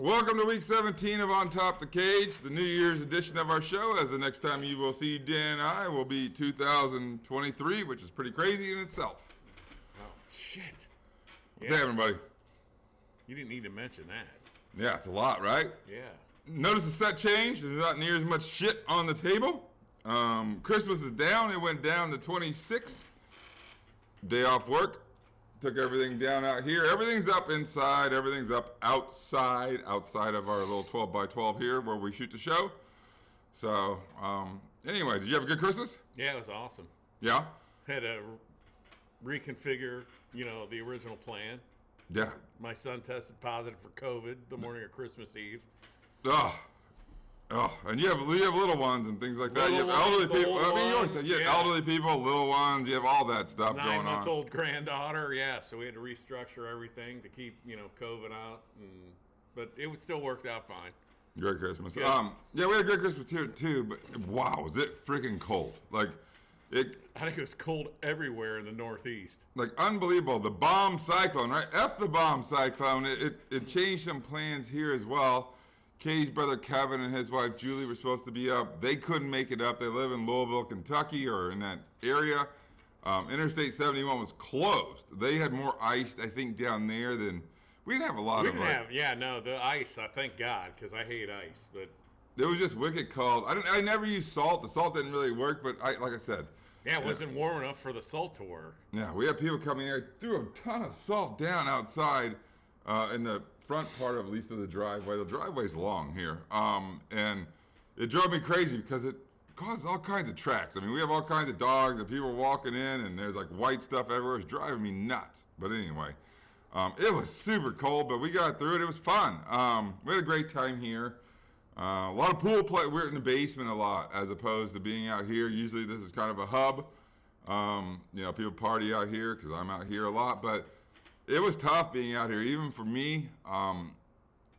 Welcome to week 17 of On Top the Cage, the New Year's edition of our show, as the next time you will see Dan and I will be 2023, which is pretty crazy in itself. Oh, shit. What's happening, buddy? You didn't need to mention that. Yeah, it's a lot, right? Yeah. Notice the set change. There's not near as much shit on the table. Christmas is down. It went down the 26th. Day off work. Took everything down out here. Everything's up inside. Everything's up outside of our little 12 by 12 here where we shoot the show. So, anyway, did you have a good Christmas? Yeah, it was awesome. Yeah? Had to reconfigure, the original plan. Yeah. My son tested positive for COVID the morning of Christmas Eve. And you have little ones and things like that. You have elderly people. You always say you have elderly people, little ones. You have all that stuff going on. 9-month-old granddaughter. Yeah, so we had to restructure everything to keep COVID out, but it still worked out fine. Great Christmas. Yeah, we had a great Christmas here too. But wow, was it freaking cold? I think it was cold everywhere in the Northeast. Unbelievable. The bomb cyclone, right? F the bomb cyclone. It changed some plans here as well. Kay's brother Kevin and his wife Julie were supposed to be up. They couldn't make it up. They live in Louisville, Kentucky, or in that area. Interstate 71 was closed. They had more ice, I think, down there than we didn't have a lot of. The ice. I thank God, because I hate ice, but it was just wicked cold. I never used salt. The salt didn't really work, but like I said. Yeah, it wasn't warm enough for the salt to work. Yeah, we had people coming here, threw a ton of salt down outside in the front part of at least of the driveway. The driveway's long here, and it drove me crazy because it causes all kinds of tracks. I mean, we have all kinds of dogs and people walking in, and there's white stuff everywhere. It's driving me nuts. But anyway, it was super cold, but we got through it. It was fun. We had a great time here. A lot of pool play. We're in the basement a lot as opposed to being out here. Usually this is kind of a hub. People party out here because I'm out here a lot, but it was tough being out here, even for me.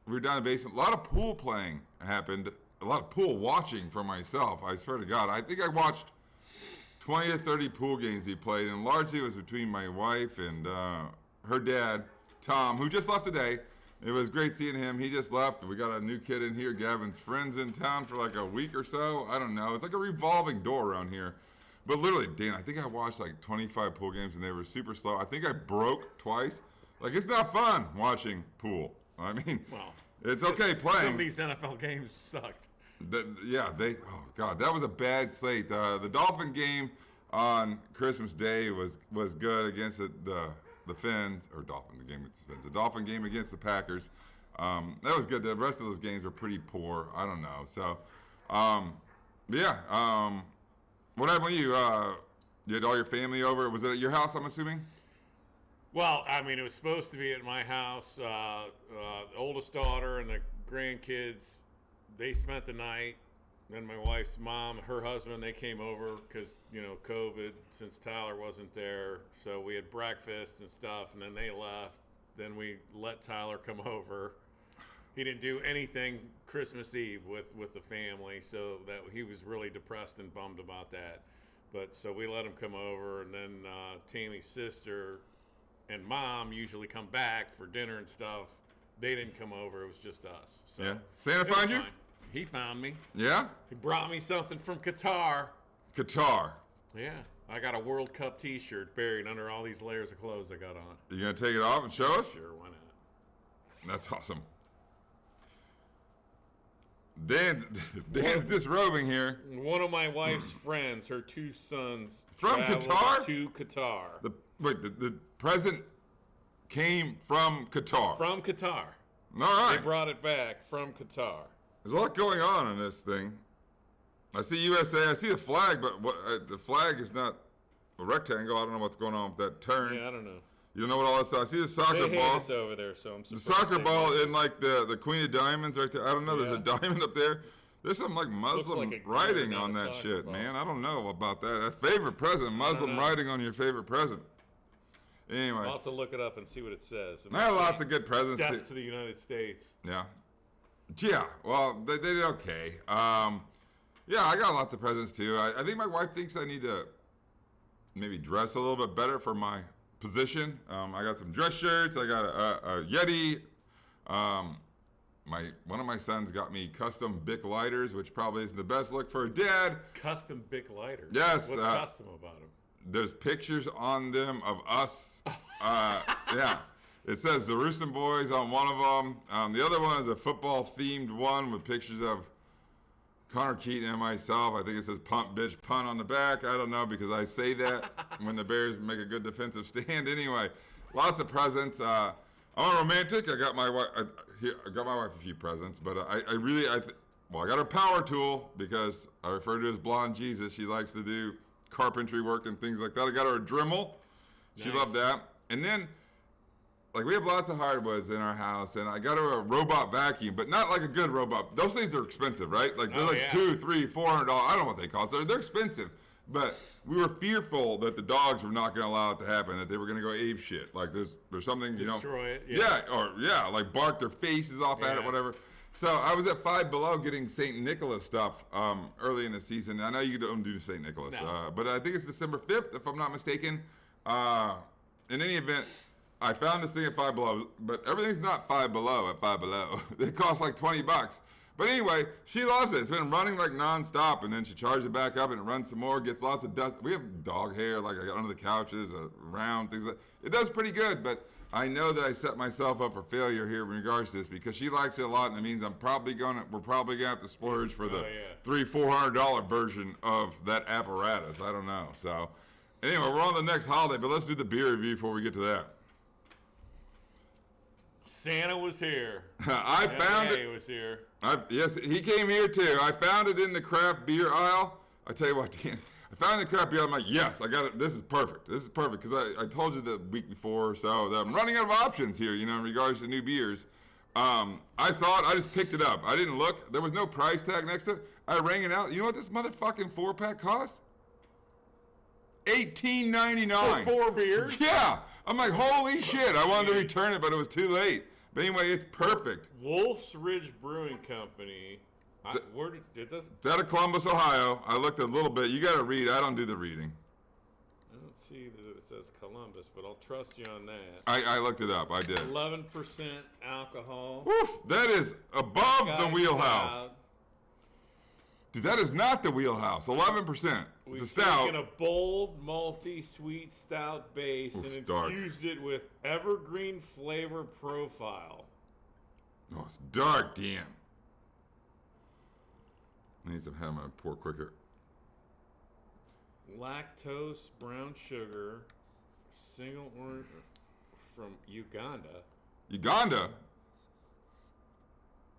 We were down in the basement. A lot of pool playing happened. A lot of pool watching for myself. I swear to God. I think I watched 20 to 30 pool games we played, and largely it was between my wife and her dad, Tom, who just left today. It was great seeing him. He just left. We got a new kid in here. Gavin's friend's in town for a week or so. I don't know. It's like a revolving door around here. But literally, Dan, I think I watched 25 pool games, and they were super slow. I think I broke twice. It's not fun watching pool. I mean, it's okay playing. Some of these NFL games sucked. Oh, God, that was a bad slate. The Dolphin game on Christmas Day was good against the Fins, or Dolphin, the game against the Fins. The Dolphin game against the Packers. That was good. The rest of those games were pretty poor. I don't know. So, what happened with you? You had all your family over. Was it at your house, I'm assuming? Well, it was supposed to be at my house. The oldest daughter and the grandkids, they spent the night. Then my wife's mom, her husband, they came over because, COVID, since Tyler wasn't there. So we had breakfast and stuff, and then they left. Then we let Tyler come over. He didn't do anything Christmas Eve with the family, so that he was really depressed and bummed about that. But so we let him come over, and then Tammy's sister and mom usually come back for dinner and stuff. They didn't come over. It was just us. So yeah. Santa found you? Fine. He found me. Yeah? He brought me something from Qatar. Qatar? Yeah. I got a World Cup t-shirt buried under all these layers of clothes I got on. You going to take it off and show us? Sure, why not? That's awesome. Dan's disrobing here. One of my wife's friends, her two sons, from Qatar? To Qatar. The present came from Qatar. From Qatar. All right. They brought it back from Qatar. There's a lot going on in this thing. I see USA. I see the flag, but the flag is not a rectangle. I don't know what's going on with that turn. Yeah, I don't know. You don't know what all this stuff. I see the soccer ball. Us over there, so I'm surprised. The soccer ball in the Queen of Diamonds right there. I don't know. There's a diamond up there. There's some Muslim writing on that shit, man. I don't know about that. A favorite present, Muslim writing on your favorite present. Anyway, I'll have to look it up and see what it says. I have lots of good presents. Death to the United States. Yeah. Well, they did okay. I got lots of presents too. I think my wife thinks I need to maybe dress a little bit better for my position. I got some dress shirts. I got a Yeti one of my sons got me custom Bic lighters, which probably isn't the best look for a dad. Custom Bic lighters. Yes. What's custom about them? There's pictures on them of us. Yeah. It says the Roostin Boys on one of them. The other one is a football-themed one with pictures of Connor Keaton and myself. I think it says "Punt, bitch, punt" on the back. I don't know because I say that when the Bears make a good defensive stand. Anyway, lots of presents. I'm a romantic. I got my wife. I got my wife a few presents, but I got her power tool because I refer to her as Blonde Jesus. She likes to do carpentry work and things like that. I got her a Dremel. She loved that. And then, like, we have lots of hardwoods in our house, and I got her a robot vacuum, but not like a good robot. Those things are expensive, right? Like, they're $200, $300, $400. I don't know what they cost. They're expensive. But we were fearful that the dogs were not going to allow it to happen, that they were going to go ape shit. Like, there's something, Destroy it. Yeah. Like bark their faces off at it, whatever. So I was at Five Below getting St. Nicholas stuff early in the season. I know you don't do St. Nicholas, but I think it's December 5th, if I'm not mistaken. In any event, I found this thing at Five Below, but everything's not Five Below at Five Below. It costs like $20. But anyway, she loves it. It's been running like nonstop, and then she charges it back up, and it runs some more, gets lots of dust. We have dog hair, like I got under the couches, around, things like that. It does pretty good, but I know that I set myself up for failure here in regards to this because she likes it a lot, and it means we're probably gonna have to splurge for the $300-400 version of that apparatus. I don't know. So anyway, we're on the next holiday, but let's do the beer review before we get to that. Santa was here. I found it. He was here. Yes, he came here too. I found it in the craft beer aisle. I tell you what, Dan, I found it in the craft beer aisle. I'm like, yes, I got it. This is perfect. This is perfect because I told you the week before or so that I'm running out of options here, in regards to new beers. I saw it. I just picked it up. I didn't look. There was no price tag next to it. I rang it out. You know what this motherfucking 4-pack cost? $18.99 For 4 beers? Yeah. I'm like, holy shit. I wanted to return it, but it was too late. But anyway, it's perfect. Wolf's Ridge Brewing Company. It's out of Columbus, Ohio. I looked a little bit. You got to read. I don't do the reading. I don't see that it says Columbus, but I'll trust you on that. I looked it up. I did. 11% alcohol. Woof. That is above the wheelhouse. Dude, that is not the wheelhouse. 11%. It's a stout. We've taken a bold, malty, sweet stout base and infused it with evergreen flavor profile. Oh, it's dark, damn. I need some ham. I'm gonna pour quicker. Lactose, brown sugar, single origin from Uganda. Uganda?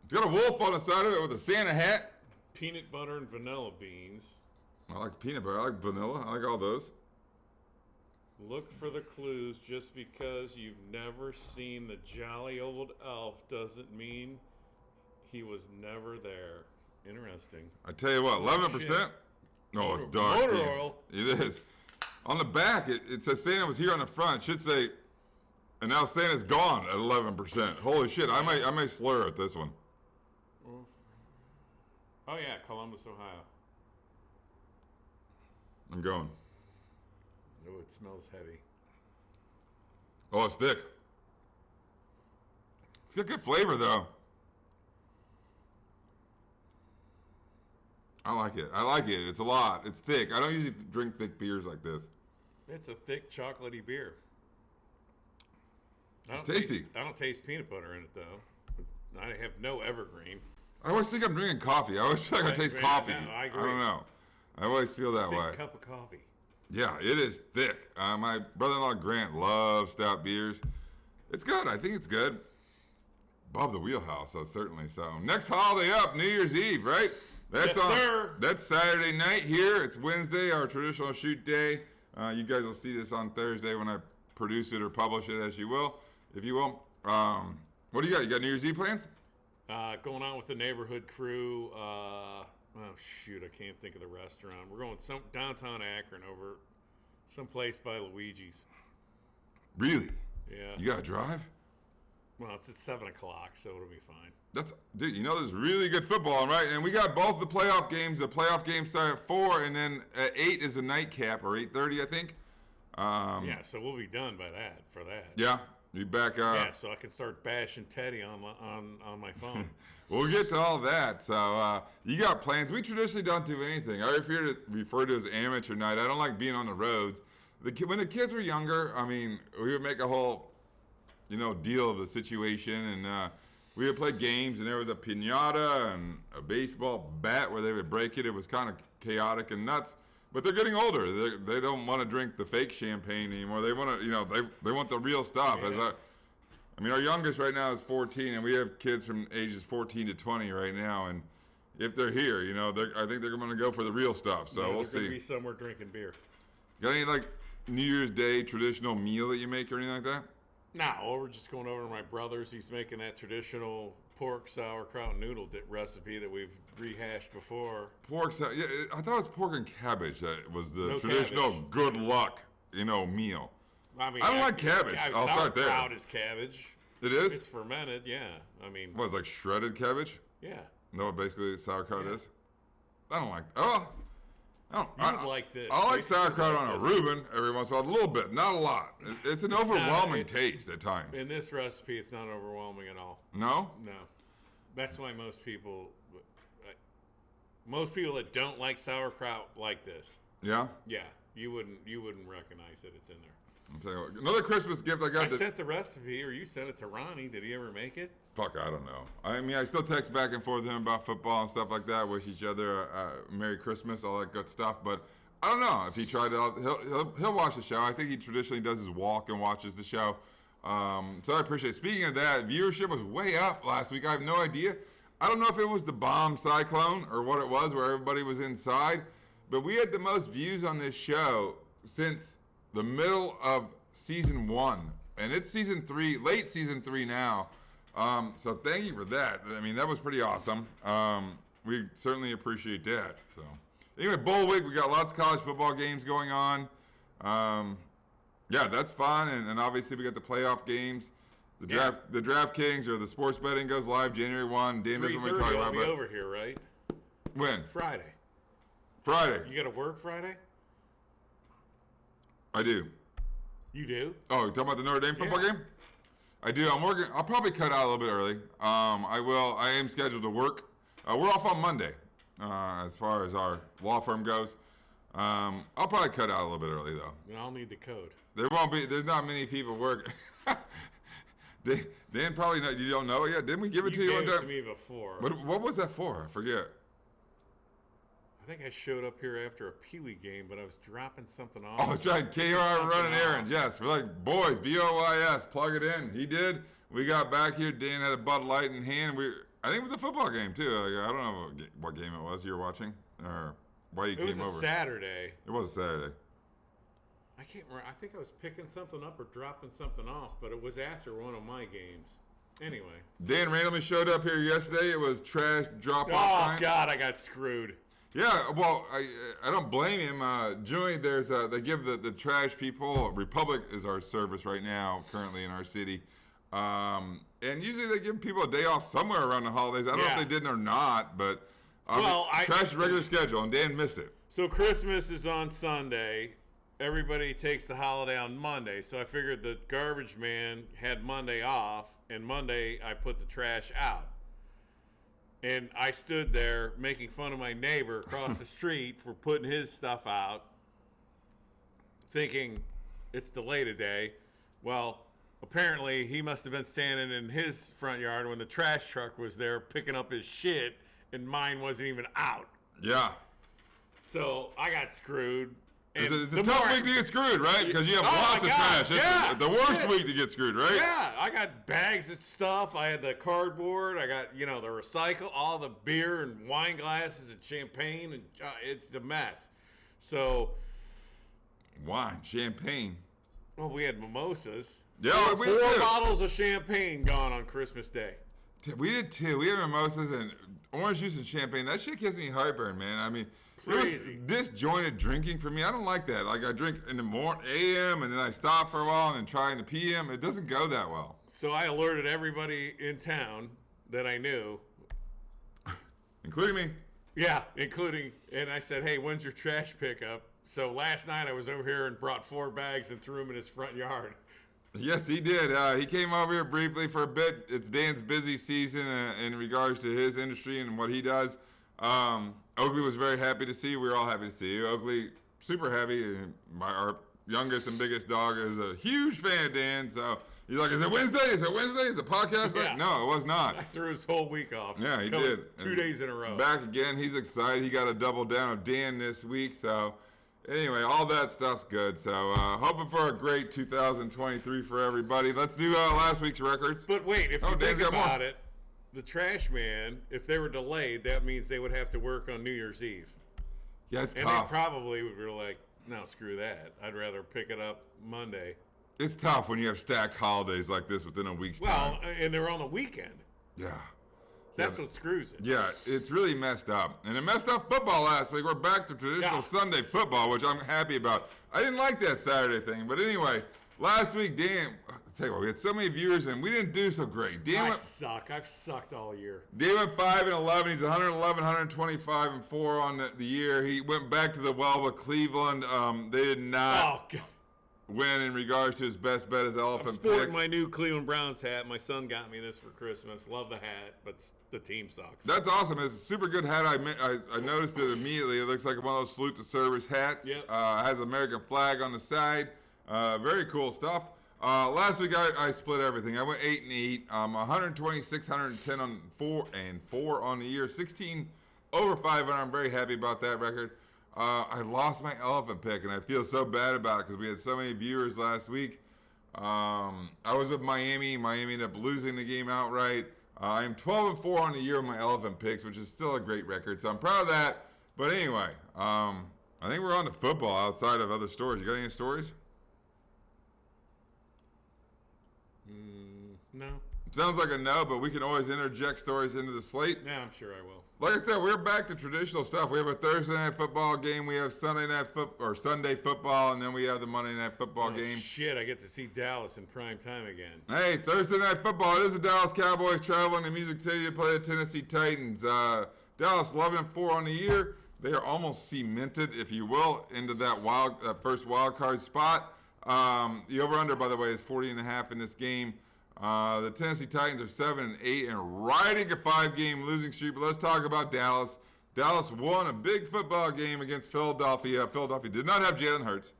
It's got a wolf on the side of it with a Santa hat. Peanut butter and vanilla beans. I like peanut butter. I like vanilla. I like all those. Look for the clues. Just because you've never seen the jolly old elf doesn't mean he was never there. Interesting. I tell you what, 11%? No, it's dark. Motor oil. It is. On the back, it says Santa was here on the front. It should say, and now Santa's gone at 11%. Holy shit, I may slur at this one. Oh, yeah, Columbus, Ohio. I'm going. Oh, it smells heavy. Oh, it's thick. It's got good flavor, though. I like it. It's a lot. It's thick. I don't usually drink thick beers like this. It's a thick, chocolatey beer. It's tasty. I don't taste peanut butter in it, though. I have no evergreen. I always think I'm drinking coffee. I always feel like I taste coffee. I agree. I don't know. I always feel that way. Thick cup of coffee. Yeah, it is thick. My brother-in-law Grant loves stout beers. It's good. I think it's good. Above the wheelhouse, so certainly so. Next holiday up, New Year's Eve, right? Yes, sir. That's Saturday night here. It's Wednesday, our traditional shoot day. You guys will see this on Thursday when I produce it or publish it, as you will, if you will. What do you got? You got New Year's Eve plans? Going on with the neighborhood crew. Oh, shoot, I can't think of the restaurant. We're going downtown Akron over someplace by Luigi's. Really? Yeah. You got to drive? Well, it's at 7 o'clock, so it'll be fine. Dude, there's really good football, right? And we got both the playoff games. The playoff games start at 4, and then at 8 is a nightcap, or 8:30, I think. Yeah, so we'll be done for that. Yeah. You back Yeah, so I can start bashing Teddy on my phone. We'll get to all that. So you got plans. We traditionally don't do anything. I refer to as amateur night. I don't like being on the roads. When the kids were younger, I mean, we would make a whole, deal of the situation, and we would play games, and there was a piñata and a baseball bat where they would break it. It was kind of chaotic and nuts. But they're getting older. They don't want to drink the fake champagne anymore. They want to, they want the real stuff. Yeah. Our youngest right now is 14, and we have kids from ages 14 to 20 right now. And if they're here, I think they're going to go for the real stuff. So we'll see. They're going to be somewhere drinking beer. Got any New Year's Day traditional meal that you make or anything like that? No, we're just going over to my brother's. He's making that traditional pork sauerkraut noodle recipe that we've rehashed before. Pork sauerkraut. Yeah, I thought it was pork and cabbage that was the traditional cabbage. good luck, meal. I mean, I don't like cabbage. I'll start there. Sauerkraut is cabbage. It is? It's fermented, yeah. What, it's like shredded cabbage? Yeah. No, what basically sauerkraut is? I don't like like this. I like sauerkraut on a Reuben every once in a while, a little bit, not a lot. It's an overwhelming taste at times. In this recipe, it's not overwhelming at all. No? No. That's why most people that don't like sauerkraut like this. Yeah? Yeah. You wouldn't recognize that it's in there. I'm telling you what, another Christmas gift I got. I sent the recipe, or you sent it to Ronnie. Did he ever make it? Fuck, I don't know. I still text back and forth with him about football and stuff like that. Wish each other a Merry Christmas, all that good stuff. But I don't know if he tried it. He'll watch the show. I think he traditionally does his walk and watches the show. So I appreciate it. Speaking of that, viewership was way up last week. I have no idea. I don't know if it was the bomb cyclone or what it was, where everybody was inside. But we had the most views on this show since the middle of season 1. And it's season 3, late season 3 now. So thank you for that. That was pretty awesome. We certainly appreciate that. So anyway, bowl week, we got lots of college football games going on. Yeah, that's fun. And obviously we got the playoff games. The DraftKings or the sports betting goes live January 1. Dan doesn't want to talk about it. I'll be over here, right? When? Friday. You got to work Friday? I do. You do? Oh, you're talking about the Notre Dame football game? I do. I'm working. I'll probably cut out a little bit early. I will. I am scheduled to work. We're off on Monday, as far as our law firm goes. I'll probably cut out a little bit early though. And I'll need the code. There won't be. There's not many people working. Dan probably not. You don't know it yet. Didn't we give it to you one time? You gave it to me before. What was that for? I forget. I think I showed up here after a Pee Wee game, but I was dropping something off. Oh, that's right. KR running errands. Yes. We're like, boys, BOYS, plug it in. He did. We got back here. Dan had a Bud Light in hand. I think it was a football game, too. I don't know what game it was you were watching or why you came over. It was a Saturday. It was a Saturday. I can't remember. I think I was picking something up or dropping something off, but it was after one of my games. Anyway. Dan randomly showed up here yesterday. It was trash drop-off time. Oh, God, I got screwed. Yeah, well, I don't blame him. Joey, they give the trash people. Republic is our service right now, currently in our city, and usually they give people a day off somewhere around the holidays. I don't know if they didn't or not, but trash is regular schedule, and Dan missed it. So Christmas is on Sunday. Everybody takes the holiday on Monday, so I figured the garbage man had Monday off, and Monday I put the trash out. And I stood there making fun of my neighbor across the street for putting his stuff out, thinking it's delayed a day. Well, apparently he must have been standing in his front yard when the trash truck was there picking up his shit, and mine wasn't even out. Yeah. So I got screwed. It's a tough week to get screwed, right? Because you have lots of trash. It's the worst week to get screwed, right? Yeah, I got bags of stuff. I had the cardboard. I got, the recycle, all the beer and wine glasses and champagne, and it's a mess. So. Wine, champagne. Well, we had mimosas. Yeah, we had 4 bottles of champagne gone on Christmas Day. We did too. We had mimosas and orange juice and champagne. That shit gives me heartburn, man. Crazy. It was disjointed drinking for me. I don't like that. Like I drink in the morning, AM, and then I stop for a while and then try in the PM. It doesn't go that well. So I alerted everybody in town that I knew. Including me. Yeah, and I said, hey, when's your trash pickup? So last night I was over here and brought 4 bags and threw them in his front yard. Yes, he did. He came over here briefly for a bit. It's Dan's busy season in regards to his industry and what he does. Oakley was very happy to see you. We were all happy to see you. Oakley, super happy. And our youngest and biggest dog is a huge fan of Dan. So he's like, is it Wednesday? Is it Wednesday? Is it podcast? Yeah. Like, no, it was not. I threw his whole week off. Yeah, he did. 2 days in a row. Back again. He's excited. He got a double down of Dan this week. So anyway, all that stuff's good. So hoping for a great 2023 for everybody. Let's do last week's records. But wait, if you Dan's think got more. about it, the trash man, if they were delayed, that means they would have to work on New Year's Eve. Yeah, it's And tough. they probably would be like, no, screw that. I'd rather pick it up Monday. It's tough when you have stacked holidays like this within a week's time. Well, and they're on the weekend. Yeah. That's what screws it. Yeah, it's really messed up. And it messed up football last week. We're back to traditional Sunday football, which I'm happy about. I didn't like that Saturday thing. But anyway, last week, Dan, I'll tell you what, we had so many viewers and we didn't do so great. Dan suck. I've sucked all year. Dan went 5-11. He's 111, 125, and 4 on the year. He went back to the well with Cleveland. They did not win in regards to his best bet as elephant I'm sporting pick. my new Cleveland Browns hat. My son got me this for Christmas. Love the hat, but the team sucks. That's awesome. It's a super good hat. I noticed it immediately. It looks like one of those salute to service hats. Yep. Has American flag on the side. Very cool stuff. Last week I split everything. I went 8-8. 126, 110 on 4 on the year. 16 over 500. I'm very happy about that record. I lost my elephant pick, and I feel so bad about it because we had so many viewers last week. I was with Miami. Miami ended up losing the game outright. I'm 12-4 on the year with my elephant picks, which is still a great record. So I'm proud of that. But anyway, I think we're on to football outside of other stories. You got any stories? No. Sounds like a no, but we can always interject stories into the slate. Yeah, I'm sure I will. Like I said, we're back to traditional stuff. We have a Thursday night football game. We have Sunday football, and then we have the Monday night football game. Shit, I get to see Dallas in prime time again. Hey, Thursday night football. It is the Dallas Cowboys traveling to Music City to play the Tennessee Titans. Dallas 11-4 on the year. They are almost cemented, if you will, into that first wild card spot. The over/under, by the way, is 40.5 in this game. The Tennessee Titans are 7-8 and riding a 5-game losing streak. But let's talk about Dallas. Dallas won a big football game against Philadelphia. Philadelphia did not have Jalen Hurts.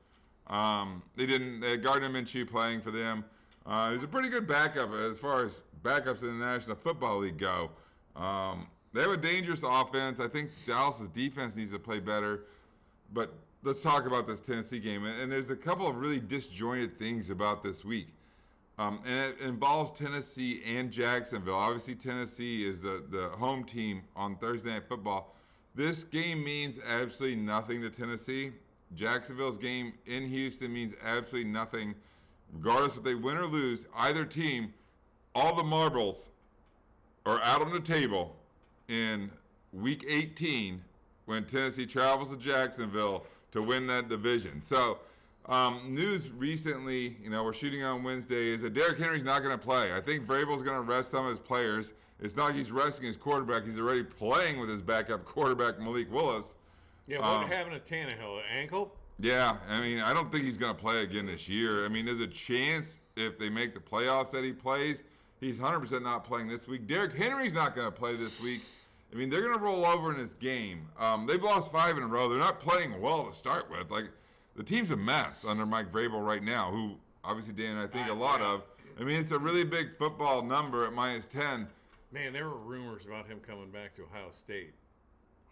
They didn't. They had Gardner Minshew playing for them. He was a pretty good backup as far as backups in the National Football League go. They have a dangerous offense. I think Dallas's defense needs to play better. But let's talk about this Tennessee game. And there's a couple of really disjointed things about this week. And it involves Tennessee and Jacksonville. Obviously, Tennessee is the home team on Thursday Night Football. This game means absolutely nothing to Tennessee. Jacksonville's game in Houston means absolutely nothing. Regardless if they win or lose, either team, all the marbles are out on the table in Week 18 when Tennessee travels to Jacksonville to win that division. So, news recently, we're shooting on Wednesday, is that Derrick Henry's not going to play. I think Vrabel's going to rest some of his players. It's not like he's resting his quarterback. He's already playing with his backup quarterback, Malik Willis. Yeah, what happened to Tannehill? Ankle? Yeah, I don't think he's going to play again this year. There's a chance if they make the playoffs that he plays. He's 100% not playing this week. Derrick Henry's not going to play this week. They're going to roll over in this game. They've lost 5 in a row. They're not playing well to start with. The team's a mess under Mike Vrabel right now, who obviously Dan I think a lot of. It's a really big football number at -10. Man, there were rumors about him coming back to Ohio State.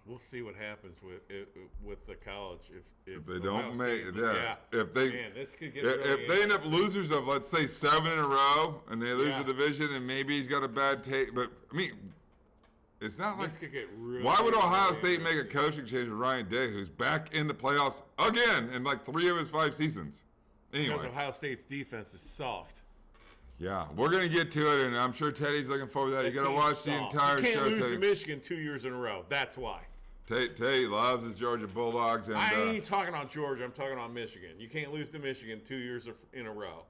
We'll see what happens with the college if they don't make it. Yeah. If they this could get if they end up losers of, let's say, 7 in a row and they lose the division and maybe he's got a bad take, but it's not this like could get really. Why would Ohio State make a coaching change with Ryan Day, who's back in the playoffs again in 3 of his 5 seasons? Anyway, because Ohio State's defense is soft. Yeah, we're gonna get to it, and I'm sure Teddy's looking forward to that. You got to watch the entire show. You can't lose Teddy. to Michigan 2 years in a row. That's why. Teddy loves his Georgia Bulldogs, and I ain't talking about Georgia. I'm talking about Michigan. You can't lose to Michigan 2 years in a row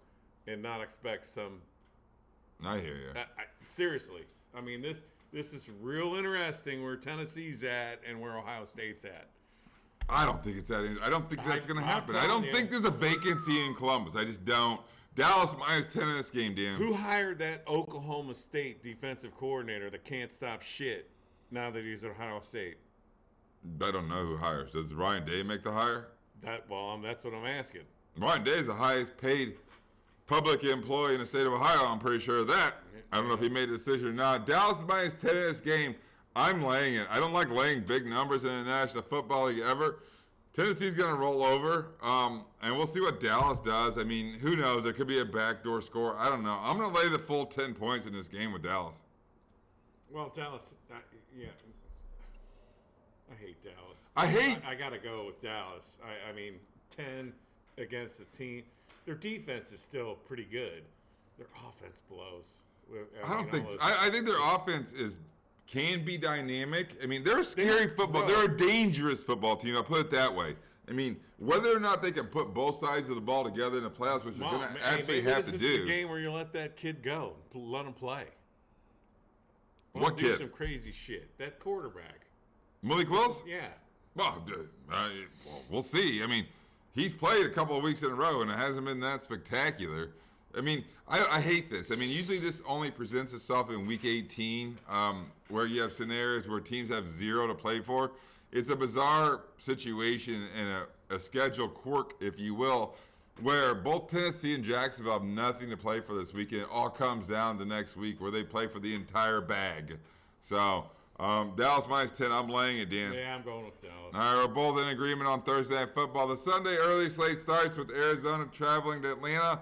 and not expect some. I hear you. Seriously, this is real interesting where Tennessee's at and where Ohio State's at. I don't think it's that. I don't think that's going to happen. I don't think there's a vacancy in Columbus. I just don't. Dallas minus 10 in this game, Dan. Who hired that Oklahoma State defensive coordinator that can't stop shit now that he's at Ohio State? I don't know who hires. Does Ryan Day make the hire? That's what I'm asking. Ryan Day is the highest paid public employee in the state of Ohio. I'm pretty sure of that. I don't know if he made a decision or not. Dallas minus 10 in this game. I'm laying it. I don't like laying big numbers in the National Football League ever. Tennessee's going to roll over, and we'll see what Dallas does. I mean, who knows? There could be a backdoor score. I don't know. I'm going to lay the full 10 points in this game with Dallas. Well, Dallas, yeah. I hate Dallas. I got to go with Dallas. I mean, 10 against the team. Their defense is still pretty good. Their offense blows. I think their offense can be dynamic. I mean, they're a scary football. They're a dangerous football team. I'll put it that way. I mean, whether or not they can put both sides of the ball together in the playoffs, which they're going to actually have to do. This is a game where you let that kid go. Let him play. What kid? Do some crazy shit. That quarterback. Malik Willis? Yeah. Well, we'll see. I mean, he's played a couple of weeks in a row, and it hasn't been that spectacular. I mean, I hate this. I mean, usually this only presents itself in Week 18, where you have scenarios where teams have zero to play for. It's a bizarre situation and a schedule quirk, if you will, where both Tennessee and Jacksonville have nothing to play for this weekend. It all comes down to next week where they play for the entire bag. So, Dallas minus 10, I'm laying it, Dan. Yeah, I'm going with Dallas. All right, we're both in agreement on Thursday Night Football. The Sunday early slate starts with Arizona traveling to Atlanta.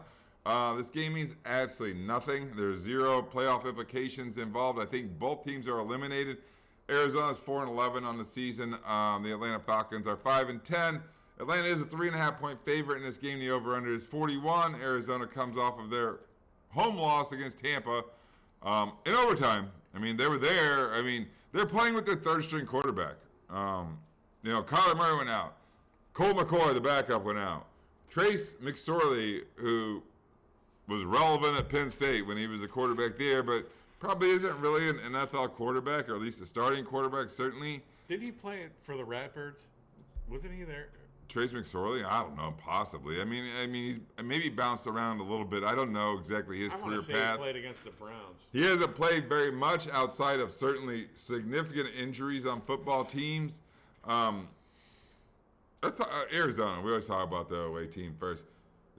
This game means absolutely nothing. There's zero playoff implications involved. I think both teams are eliminated. Arizona's 4-11 on the season. The Atlanta Falcons are 5-10. Atlanta is a 3.5-point favorite in this game. The over/under is 41. Arizona comes off of their home loss against Tampa in overtime. I mean, they were there. I mean, they're playing with their third-string quarterback. Kyler Murray went out. Colt McCoy, the backup, went out. Trace McSorley, who was relevant at Penn State when he was a quarterback there, but probably isn't really an NFL quarterback, or at least a starting quarterback, certainly. Did he play it for the Ratbirds? Wasn't he there? Trace McSorley? I don't know, possibly. I mean, he's maybe bounced around a little bit. I don't know exactly his career path. He played against the Browns. He hasn't played very much outside of certainly significant injuries on football teams. Let's talk, Arizona. We always talk about the away team first.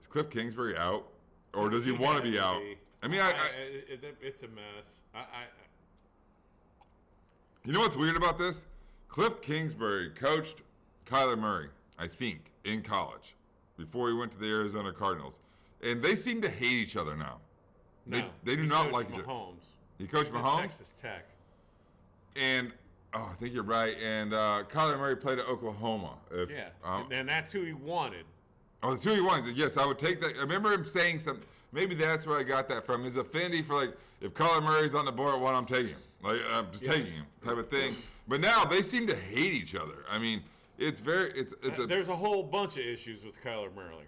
Is Cliff Kingsbury out, or does he want to be out? I mean, it's a mess. You know what's weird about this? Cliff Kingsbury coached Kyler Murray, I think, in college before he went to the Arizona Cardinals, and they seem to hate each other now. No, they do not like each other. He coached Mahomes. Texas Tech. And I think you're right. And Kyler Murray played at Oklahoma. And that's who he wanted. Oh, that's who he wanted. Yes, I would take that. I remember him saying something. Maybe that's where I got that from. His affinity for, like, if Kyler Murray's on the board at one, I'm taking him. Like, I'm just taking him type of thing. But now they seem to hate each other. I mean, there's a whole bunch of issues with Kyler Murray.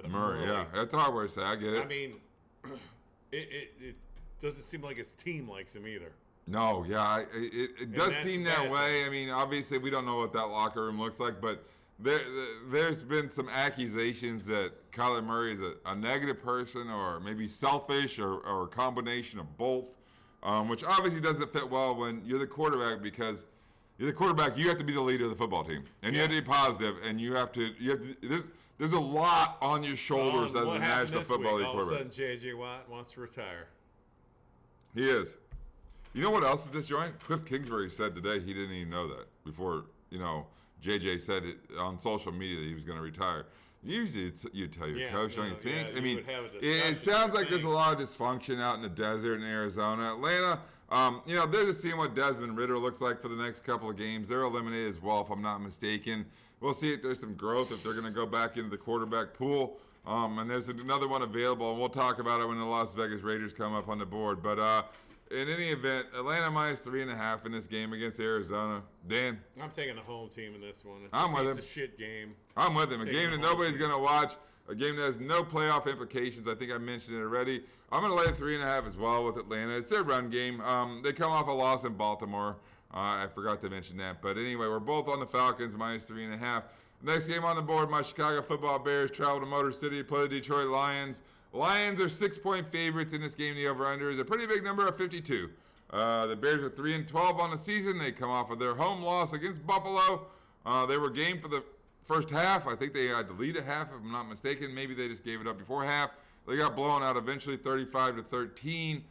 Murray, yeah. That's a hard word to say. I get it. I mean, it doesn't seem like his team likes him either. No, yeah. It does seem that way. I mean, obviously, we don't know what that locker room looks like, but there's been some accusations that Kyler Murray is a negative person, or maybe selfish, or a combination of both, which obviously doesn't fit well when you're the quarterback, because you're the quarterback. You have to be the leader of the football team, and you have to be positive, and you have to. There's a lot on your shoulders as a National Football League quarterback. All of a sudden, J.J. Watt wants to retire. He is. You know what else is disjointed? Cliff Kingsbury said today he didn't even know that before, JJ said it on social media that he was going to retire. Usually you tell your coach, don't you think? I mean, it sounds like there's a lot of dysfunction out in the desert in Arizona. Atlanta, they're just seeing what Desmond Ridder looks like for the next couple of games. They're eliminated as well, if I'm not mistaken. We'll see if there's some growth, if they're going to go back into the quarterback pool. And there's another one available, and we'll talk about it when the Las Vegas Raiders come up on the board. But in any event, Atlanta minus 3.5 in this game against Arizona. Dan? I'm taking the home team in this one. I'm with him. It's a shit game. I'm with him. A game that nobody's going to watch. A game that has no playoff implications. I think I mentioned it already. I'm going to lay 3.5 as well with Atlanta. It's their run game. They come off a loss in Baltimore. I forgot to mention that. But anyway, we're both on the Falcons, minus 3.5. Next game on the board, my Chicago football Bears travel to Motor City to play the Detroit Lions. Lions are 6-point favorites in this game. The over-under is a pretty big number of 52. The Bears are 3-12 on the season. They come off of their home loss against Buffalo. They were game for the first half. I think they had to lead at half, if I'm not mistaken. Maybe they just gave it up before half. They got blown out eventually, 35-13.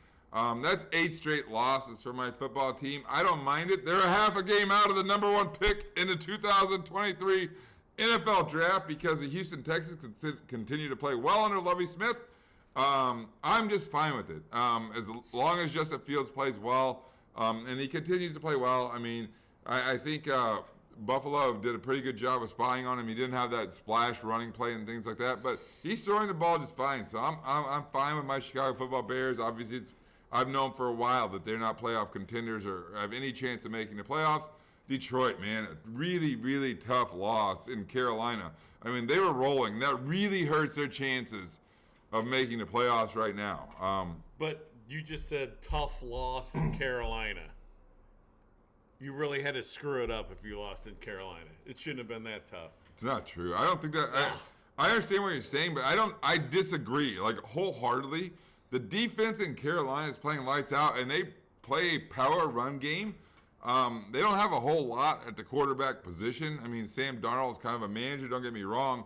That's 8 straight losses for my football team. I don't mind it. They're a half a game out of the number 1 pick in the 2023 NFL draft because the Houston Texans continue to play well under Lovie Smith. I'm just fine with it. As long as Justin Fields plays well, and he continues to play well. I mean, I think Buffalo did a pretty good job of spying on him. He didn't have that splash running play and things like that, but he's throwing the ball just fine. So I'm fine with my Chicago Football Bears. Obviously, I've known for a while that they're not playoff contenders or have any chance of making the playoffs. Detroit, man, a really, really tough loss in Carolina. I mean, they were rolling. That really hurts their chances of making the playoffs right now. But you just said tough loss in Carolina. You really had to screw it up if you lost in Carolina. It shouldn't have been that tough. It's not true. I don't think that. I understand what you're saying, but I disagree. Like, wholeheartedly. The defense in Carolina is playing lights out, and they play a power run game. They don't have a whole lot at the quarterback position. I mean, Sam Darnold is kind of a manager, don't get me wrong.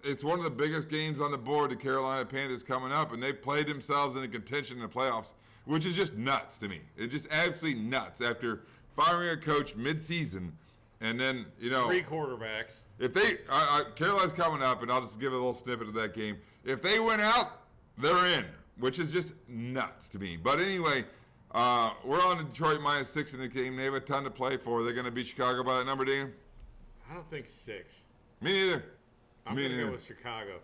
It's one of the biggest games on the board, the Carolina Panthers coming up, and they played themselves into contention in the playoffs, which is just nuts to me. It's just absolutely nuts after firing a coach mid-season, and then, 3 quarterbacks. If they, Carolina's coming up, and I'll just give a little snippet of that game. If they win out, they're in, which is just nuts to me. But anyway, we're on Detroit -6 in the game. They have a ton to play for. They're going to beat Chicago by that number, Dan? I don't think 6. Me neither. I'm going to go with Chicago.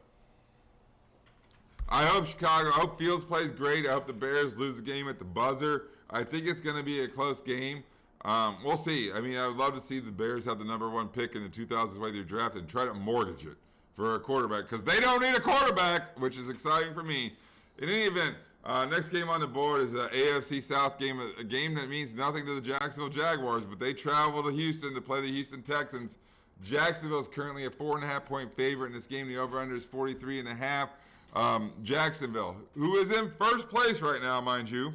I hope Chicago. I hope Fields plays great. I hope the Bears lose the game at the buzzer. I think it's going to be a close game. We'll see. I mean, I would love to see the Bears have the number 1 pick in the 2000s way they're drafted and try to mortgage it for a quarterback because they don't need a quarterback, which is exciting for me. In any event, next game on the board is an AFC South game, a game that means nothing to the Jacksonville Jaguars, but they travel to Houston to play the Houston Texans. Jacksonville is currently a 4.5-point favorite in this game. The over-under is 43.5. Jacksonville, who is in first place right now, mind you,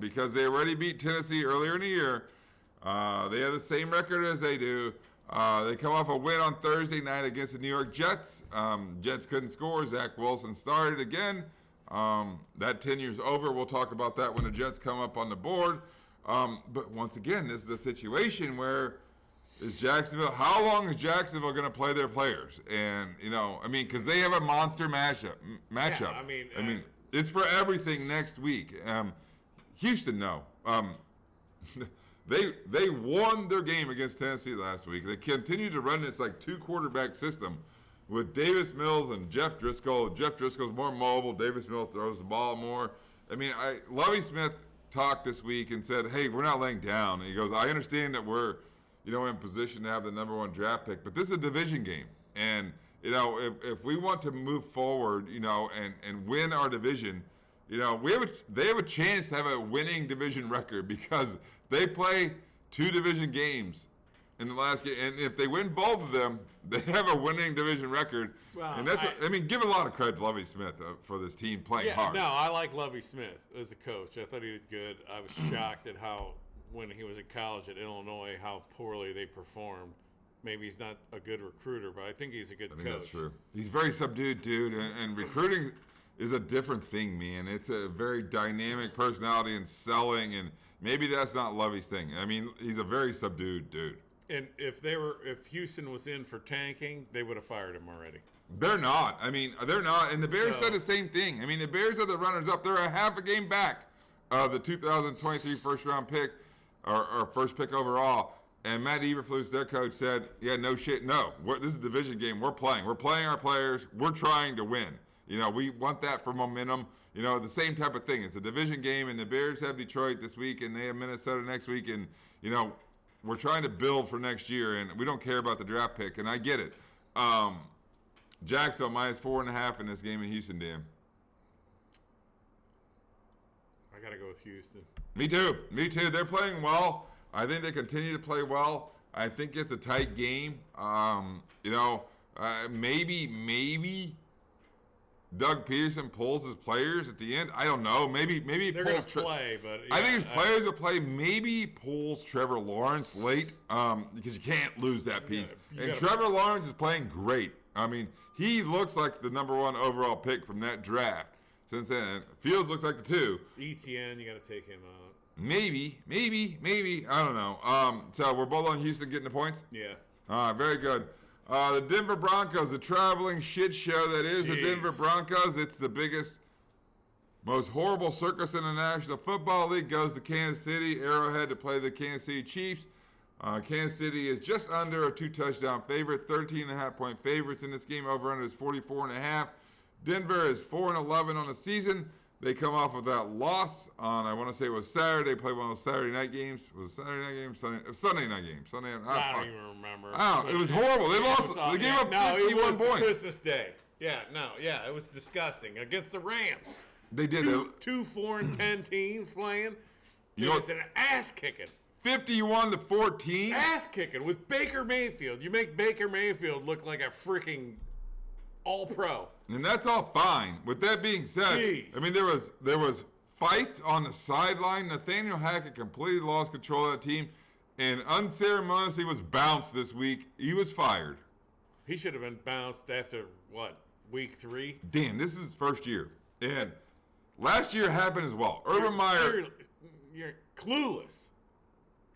because they already beat Tennessee earlier in the year. They have the same record as they do. They come off a win on Thursday night against the New York Jets. Jets couldn't score. Zach Wilson started again. That tenure's over. We'll talk about that when the Jets come up on the board. But once again, this is a situation where how long is Jacksonville going to play their players? And, because they have a monster matchup. Yeah, I mean, it's for everything next week. Houston, no. They won their game against Tennessee last week. They continue to run this 2-quarterback system with Davis Mills and Jeff Driscoll. Jeff Driscoll's more mobile. Davis Mills throws the ball more. I mean, Lovie Smith talked this week and said, hey, we're not laying down. And he goes, I understand that we're, in position to have the number 1 draft pick, but this is a division game. And, if we want to move forward, and win our division, they have a chance to have a winning division record because they play 2 division games in the last game. And if they win both of them, they have a winning division record. Well, and that's, give a lot of credit to Lovie Smith for this team playing hard. No, I like Lovie Smith as a coach. I thought he did good. I was shocked at how, when he was in college at Illinois, how poorly they performed. Maybe he's not a good recruiter, but I think he's a good coach. I think that's true. He's very subdued, dude, and recruiting is a different thing, man. It's a very dynamic personality and selling, and maybe that's not Lovie's thing. I mean, he's a very subdued dude. And if Houston was in for tanking, they would have fired him already. They're not. They're not. And the Bears said the same thing. The Bears are the runners-up. They're a half a game back of the 2023 first-round pick, or first pick overall. And Matt Eberflus, their coach, said, yeah, no shit, no. This is a division game. We're playing. We're playing our players. We're trying to win. We want that for momentum. The same type of thing. It's a division game, and the Bears have Detroit this week, and they have Minnesota next week. And, we're trying to build for next year, and we don't care about the draft pick, and I get it. Jacksonville -4.5 in this game in Houston, Dan. I got to go with Houston. Me too. They're playing well. I think they continue to play well. I think it's a tight game. Maybe Doug Peterson pulls his players at the end. I don't know. Maybe he They're pulls. going to play, but I think his players will play. Maybe he pulls Trevor Lawrence late because you can't lose that piece. Trevor Lawrence is playing great. I mean, he looks like the number 1 overall pick from that draft. Since then, Fields looks like the 2. ETN, you got to take him out. Maybe. I don't know. So we're both on Houston getting the points? Yeah. All right, very good. The Denver Broncos, the traveling shit show that is the Denver Broncos. It's the biggest, most horrible circus in the National Football League. Goes to Kansas City, Arrowhead to play the Kansas City Chiefs. Kansas City is just under a 2-touchdown favorite, 13.5-point favorites in this game. Over-under is 44.5. Denver is 4-11 on the season. They come off of that loss on, I want to say it was Saturday. They played one of those Saturday night games. Was it Saturday night game? Sunday night game. I don't even remember. It was horrible. They lost. They gave up 51 points. Christmas Day. It was disgusting against the Rams. They did. Two 4-10 teams playing. It's an ass kicking. 51-14. Ass kicking with Baker Mayfield. You make Baker Mayfield look like a freaking all-pro. And that's all fine. With that being said, Jeez. I mean there was fights on the sideline. Nathaniel Hackett completely lost control of that team, and unceremoniously was bounced this week. He was fired. He should have been bounced after week 3. Dan, this is his first year, and last year happened as well. Urban Meyer, you're clueless.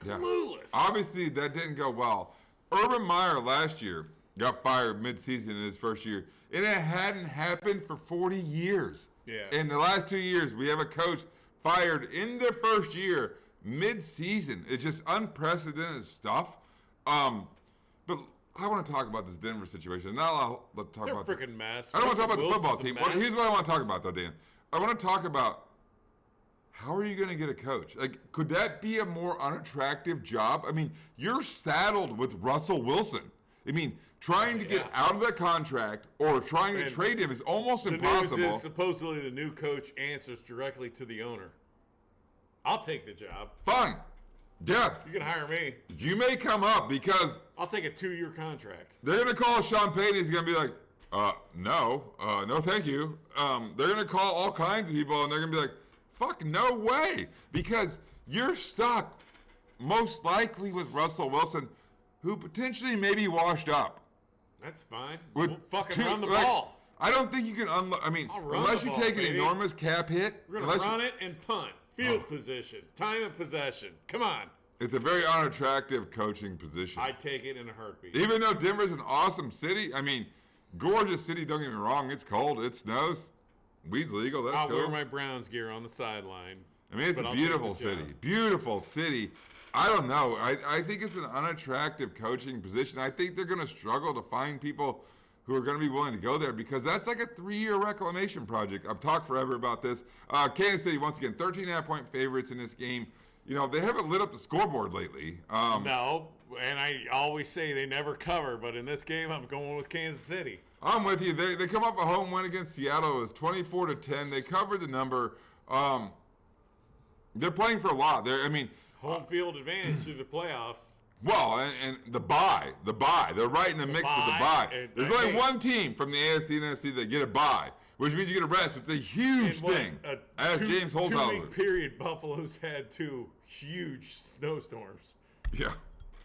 Yeah. Clueless. Obviously, that didn't go well. Urban Meyer last year got fired mid-season in his first year. And it hadn't happened for 40 years. Yeah. In the last 2 years, we have a coach fired in their first year, mid-season. It's just unprecedented stuff. But I want to talk about this Denver situation. Now let's talk about a freaking mess. I don't want to talk about the football team. Here's what I want to talk about, though, Dan. I want to talk about how are you going to get a coach? Like, could that be a more unattractive job? I mean, you're saddled with Russell Wilson. I mean, trying to get out of that contract or trying to trade him is almost impossible. The news is supposedly the new coach answers directly to the owner. I'll take the job. Fine. Yeah. You can hire me. You may come up because I'll take a 2-year contract. They're going to call Sean Payton. He's going to be like, no, thank you. They're going to call all kinds of people, and they're going to be like, fuck, no way. Because you're stuck most likely with Russell Wilson, who potentially may be washed up. That's fine. We'll fucking run the like, ball. I don't think you can unless you take an enormous cap hit. We're going to run it and punt. Field position. Time of possession. Come on. It's a very unattractive coaching position. I'd take it in a heartbeat. Even though Denver's an awesome city, I mean, gorgeous city, don't get me wrong. It's cold. It snows. Weed's legal. That's I'll cool. wear my Browns gear on the sideline. I mean, it's a beautiful city. Beautiful city. I don't know. I think it's an unattractive coaching position. I think they're going to struggle to find people who are going to be willing to go there because that's like a 3-year reclamation project. I've talked forever about this. Kansas City, once again, 13.5-point favorites in this game. You know, they haven't lit up the scoreboard lately. No, and I always say they never cover, but in this game, I'm going with Kansas City. I'm with you. They come off a home win against Seattle. It was 24-10. They covered the number. They're playing for a lot. Home field advantage through the playoffs. Well, and the bye. They're right in the mix with the bye. There's only one team from the AFC and NFC that get a bye, which means you get a rest. But it's a huge thing. As James Holzhauer. 2-week period, Buffalo's had 2 huge snowstorms. Yeah.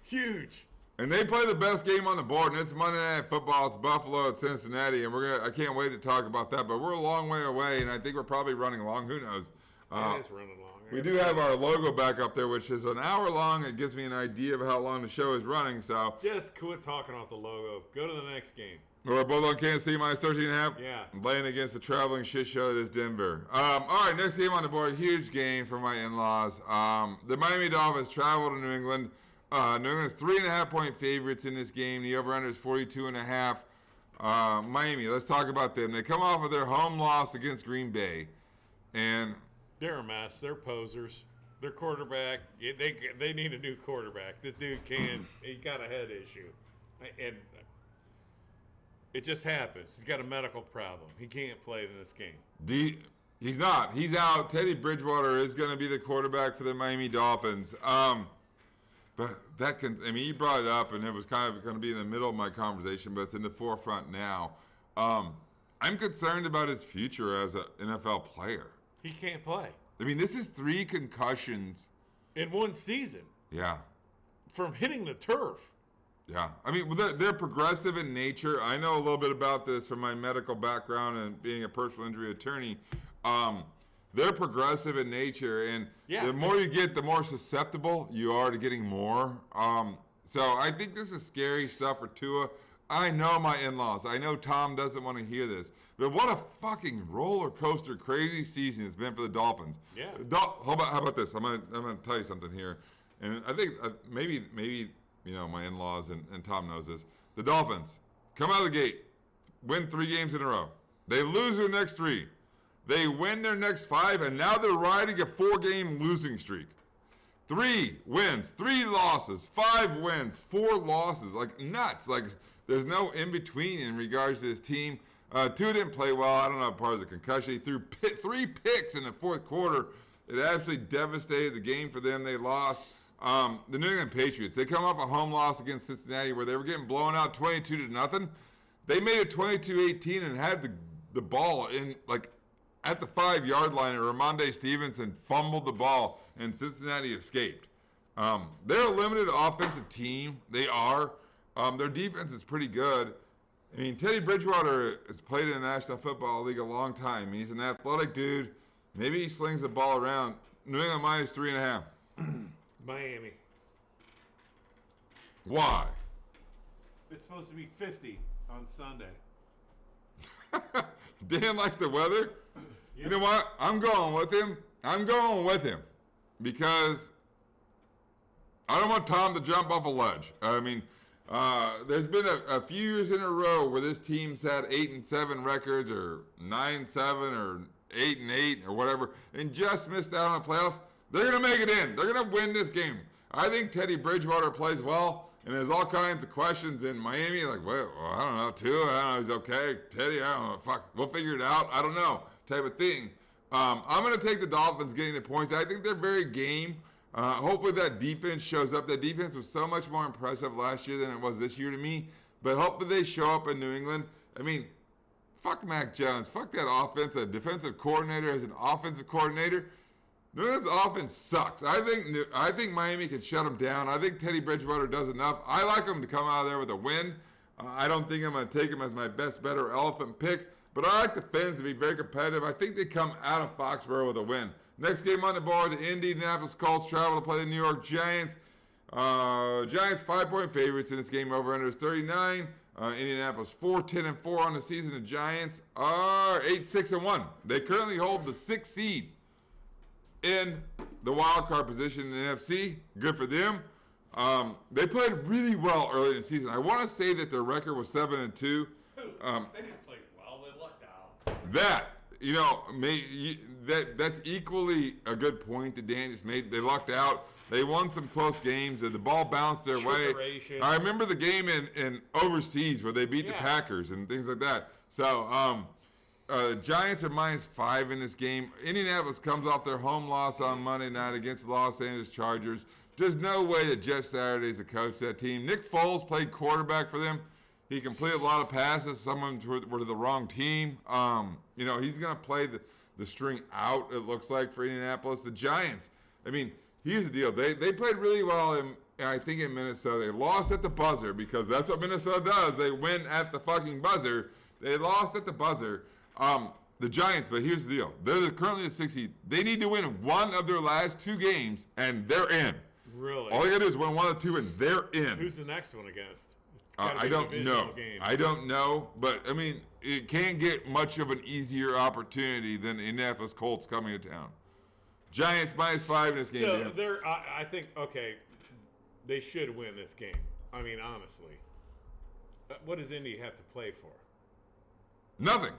Huge. And they play the best game on the board, and it's Monday Night Football. It's Buffalo at Cincinnati, and I can't wait to talk about that. But we're a long way away, and I think we're probably running long. Who knows? It is running long. We do have our logo back up there, which is an hour long. It gives me an idea of how long the show is running. So just quit talking about the logo. Go to the next game. We're both on Kansas City minus 13.5. Yeah. Playing against the traveling shit show that is Denver. All right, next game on the board. Huge game for my in-laws. The Miami Dolphins travel to New England. New England's 3.5-point favorites in this game. The over-under is 42.5. Miami, let's talk about them. They come off of their home loss against Green Bay. And they're a mess. They're posers. Their quarterback, they need a new quarterback. This dude he got a head issue. And it just happens. He's got a medical problem. He can't play in this game. He's not. He's out. Teddy Bridgewater is going to be the quarterback for the Miami Dolphins. But you brought it up, and it was kind of going to be in the middle of my conversation, but it's in the forefront now. I'm concerned about his future as an NFL player. He can't play. I mean, this is 3 concussions. In one season. Yeah. From hitting the turf. Yeah. I mean, they're progressive in nature. I know a little bit about this from my medical background and being a personal injury attorney. They're progressive in nature, and the more you get, the more susceptible you are to getting more. So I think this is scary stuff for Tua. I know my in-laws. I know Tom doesn't want to hear this. But what a fucking roller coaster, crazy season it's been for the Dolphins. Yeah. How about this? I'm gonna tell you something here, and I think maybe my in-laws and Tom knows this. The Dolphins come out of the gate, win 3 games in a row. They lose their next 3. They win their next 5, and now they're riding a 4-game losing streak. 3 wins, 3 losses, 5 wins, 4 losses, like nuts. Like there's no in between in regards to this team. Tua didn't play well. I don't know, part of the concussion. He threw 3 picks in the 4th quarter. It absolutely devastated the game for them. They lost. The New England Patriots, they come off a home loss against Cincinnati where they were getting blown out 22-0. They made it 22-18 and had the ball in at the 5-yard line, and Ramondre Stevenson fumbled the ball, and Cincinnati escaped. They're a limited offensive team. They are. Their defense is pretty good. I mean, Teddy Bridgewater has played in the National Football League a long time. He's an athletic dude. Maybe he slings the ball around. New England minus 3.5. Miami. Why? It's supposed to be 50 on Sunday. Dan likes the weather. Yep. You know what? I'm going with him. Because I don't want Tom to jump off a ledge. I mean, there's been a few years in a row where this team's had 8-7 records, or 9-7, or 8-8, or whatever, and just missed out on the playoffs. They're going to make it in. They're going to win this game. I think Teddy Bridgewater plays well, and there's all kinds of questions in Miami, like, well, I don't know, Tua, I don't know, he's okay. Teddy, I don't know, fuck, we'll figure it out. I don't know, type of thing. I'm going to take the Dolphins getting the points. I think they're very game. Hopefully that defense shows up. That defense was so much more impressive last year than it was this year to me. But hopefully they show up in New England. I mean, fuck Mac Jones. Fuck that offense. A defensive coordinator as an offensive coordinator. New England's offense sucks. I think Miami can shut them down. I think Teddy Bridgewater does enough. I like him to come out of there with a win. I don't think I'm going to take him as my best bet or elephant pick. But I like the Fins to be very competitive. I think they come out of Foxborough with a win. Next game on the board, the Indianapolis Colts travel to play the New York Giants. Giants 5-point favorites in this game. Over-under is 39. Indianapolis 4-10-4 on the season. The Giants are 8-6-1. They currently hold the 6th seed in the wild card position in the NFC. Good for them. They played really well early in the season. I want to say that their record was 7-2. They didn't play well. They lucked out. That's equally a good point that Dan just made. They lucked out. They won some close games, and the ball bounced their way. I remember the game in overseas where they beat the Packers and things like that. So, Giants are -5 in this game. Indianapolis comes off their home loss on Monday night against the Los Angeles Chargers. There's no way that Jeff Saturday's the coach of that team. Nick Foles played quarterback for them. He completed a lot of passes. Some of them were to the wrong team. He's going to play the string out, it looks like, for Indianapolis. The Giants, I mean, here's the deal. They played really well, in Minnesota. They lost at the buzzer because that's what Minnesota does. They win at the fucking buzzer. They lost at the buzzer. The Giants, but here's the deal. They're currently at 6 seed. They need to win one of their last 2 games, and they're in. Really? All you got to do is win 1 or 2, and they're in. Who's the next one against? I don't know. I don't know, but I mean, it can't get much of an easier opportunity than the Indianapolis Colts coming to town. Giants -5 in this game. So I think they should win this game. I mean, honestly, what does Indy have to play for? Nothing.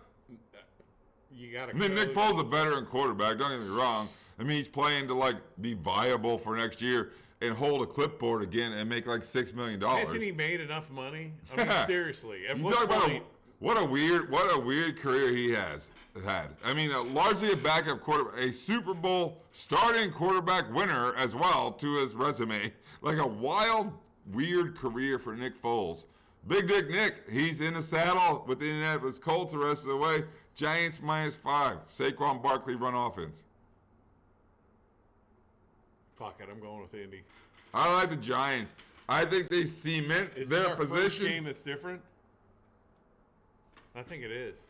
You got to. I mean, Nick Foles is a veteran quarterback. Don't get me wrong. I mean, he's playing to be viable for next year and hold a clipboard again and make $6 million. Hasn't he made enough money? I mean, seriously. At what point? What a weird career he has had. I mean, largely a backup quarterback, a Super Bowl starting quarterback winner as well to his resume. Like a wild, weird career for Nick Foles. Big Dick Nick, he's in the saddle with the Indianapolis Colts the rest of the way. Giants -5. Saquon Barkley run offense. Fuck it, I'm going with Indy. I like the Giants. I think they cement Is their this our position. first game that's different? I think it is.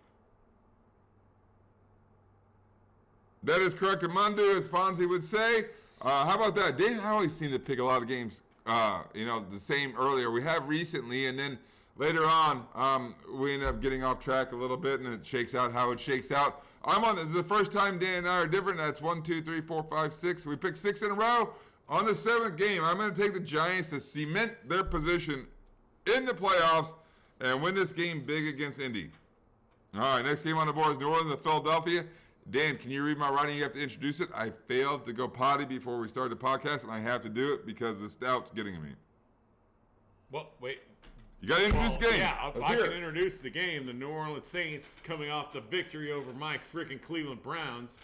That is correct, Amundo, as Fonzie would say. How about that? Dan, I always seem to pick a lot of games, the same earlier. We have recently, and then later on, we end up getting off track a little bit, and it shakes out how it shakes out. This is the first time Dan and I are different. That's 1, 2, 3, 4, 5, 6. We picked 6 in a row. On the 7th game, I'm going to take the Giants to cement their position in the playoffs and win this game big against Indy. All right, next game on the board is New Orleans and Philadelphia. Dan, can you read my writing? You have to introduce it. I failed to go potty before we started the podcast, and I have to do it because the stout's getting me. Well, wait. You got to introduce the game. Yeah, I can introduce the game. The New Orleans Saints coming off the victory over my freaking Cleveland Browns.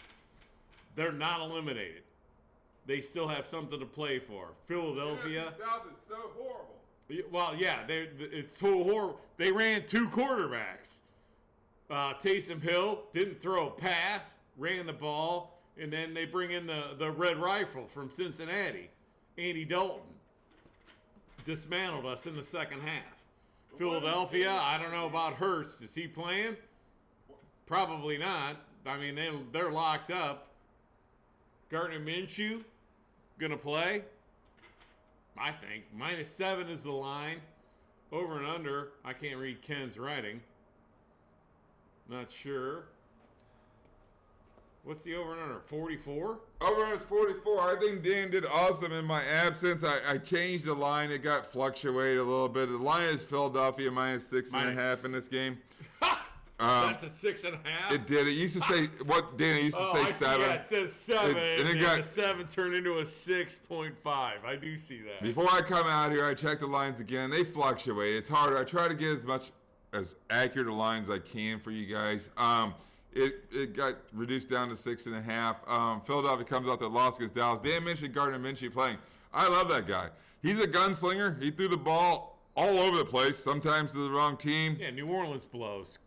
They're not eliminated. They still have something to play for. Philadelphia. The South is so horrible. Well, yeah, it's so horrible. They ran 2 quarterbacks. Taysom Hill didn't throw a pass, ran the ball, and then they bring in the Red Rifle from Cincinnati, Andy Dalton. Dismantled us in the second half. Philadelphia, I don't know about Hurts. Is he playing? Probably not. I mean, they're locked up. Gardner Minshew gonna play? I think. -7 is the line. Over and under. I can't read Ken's writing. Not sure. What's the over and under? 44? Over is 44. I think Dan did awesome in my absence. I changed the line. It got fluctuated a little bit. The line is Philadelphia -6.5 in this game. That's a 6.5? It did. It used to say, what, Dan? It used to say 7. Yeah, it says 7. And And the 7 turned into a 6.5. I do see that. Before I come out here, I check the lines again. They fluctuate. It's hard. I try to get as accurate a line as I can for you guys. It got reduced down to 6.5. Philadelphia comes out that loss against Dallas. Dan mentioned Gardner Minshew playing. I love that guy. He's a gunslinger. He threw the ball all over the place, sometimes to the wrong team. Yeah, New Orleans blows.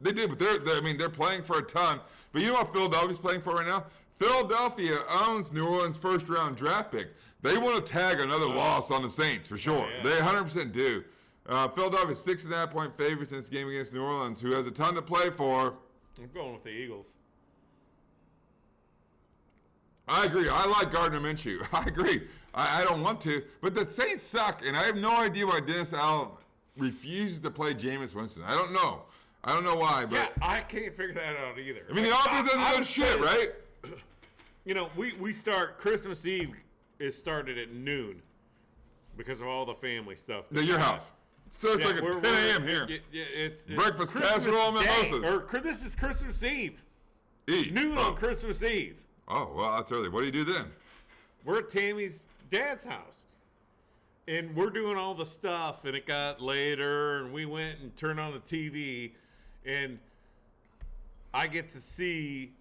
They did, but they're playing for a ton. But you know what Philadelphia's playing for right now? Philadelphia owns New Orleans' first-round draft pick. They want to tag another loss on the Saints for sure. Yeah. They 100% do. Philadelphia 6.5-point favorites in this game against New Orleans, who has a ton to play for. I'm going with the Eagles. I agree. I like Gardner Minshew. I agree. I don't want to, but the Saints suck, and I have no idea why Dennis Allen refuses to play Jameis Winston. I don't know. I don't know why, but Yeah, I can't figure that out either. I mean, the offense doesn't do shit, right? You know, we start Christmas Eve. It started at noon because of all the family stuff. At your house. Starts like at 10 a.m. here. It's Breakfast Christmas casserole and Day, mimosas. or this is Christmas Eve. Eve. Noon on Christmas Eve. Oh, well, that's early. What do you do then? We're at Tammy's dad's house. And we're doing all the stuff, and it got later, and we went and turned on the TV, and I get to see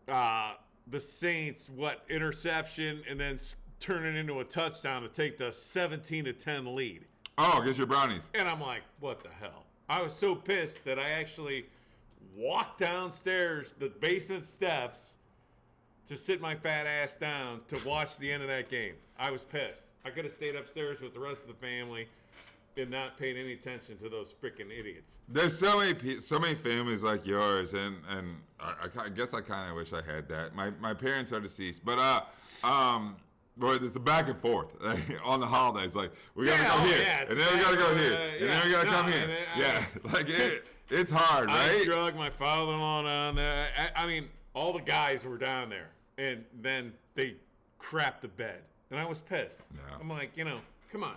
the Saints, interception, and then turn it into a touchdown to take the 17-10 lead. Oh, get your brownies. And I'm like, what the hell? I was so pissed that I actually walked downstairs the basement steps to sit my fat ass down to watch the end of that game. I was pissed. I could have stayed upstairs with the rest of the family and not paid any attention to those freaking idiots. There's so many families like yours, and I guess I kind of wish I had that. My parents are deceased, but boy, there's a back and forth on the holidays. Like, we gotta go here, and then we gotta go here, and then we gotta come here. It's hard, right? I drugged my father-in-law down there. I mean, all the guys were down there, and then they crapped the bed, and I was pissed. Yeah. I'm like, come on.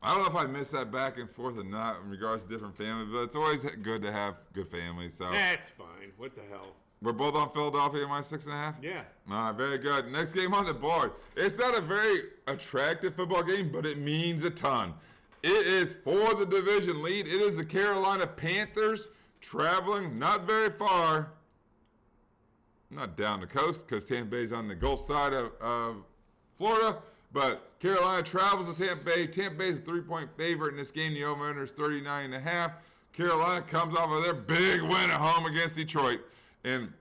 I don't know if I miss that back and forth or not in regards to different families, but it's always good to have good families. So that's fine. What the hell? We're both on Philadelphia -6.5? Yeah. All right, very good. Next game on the board. It's not a very attractive football game, but it means a ton. It is for the division lead. It is the Carolina Panthers traveling not very far. Not down the coast because Tampa Bay's on the Gulf side of Florida. But Carolina travels to Tampa Bay. Tampa Bay is a 3-point favorite in this game. The over-under is 39.5. Carolina comes off of their big win at home against Detroit. And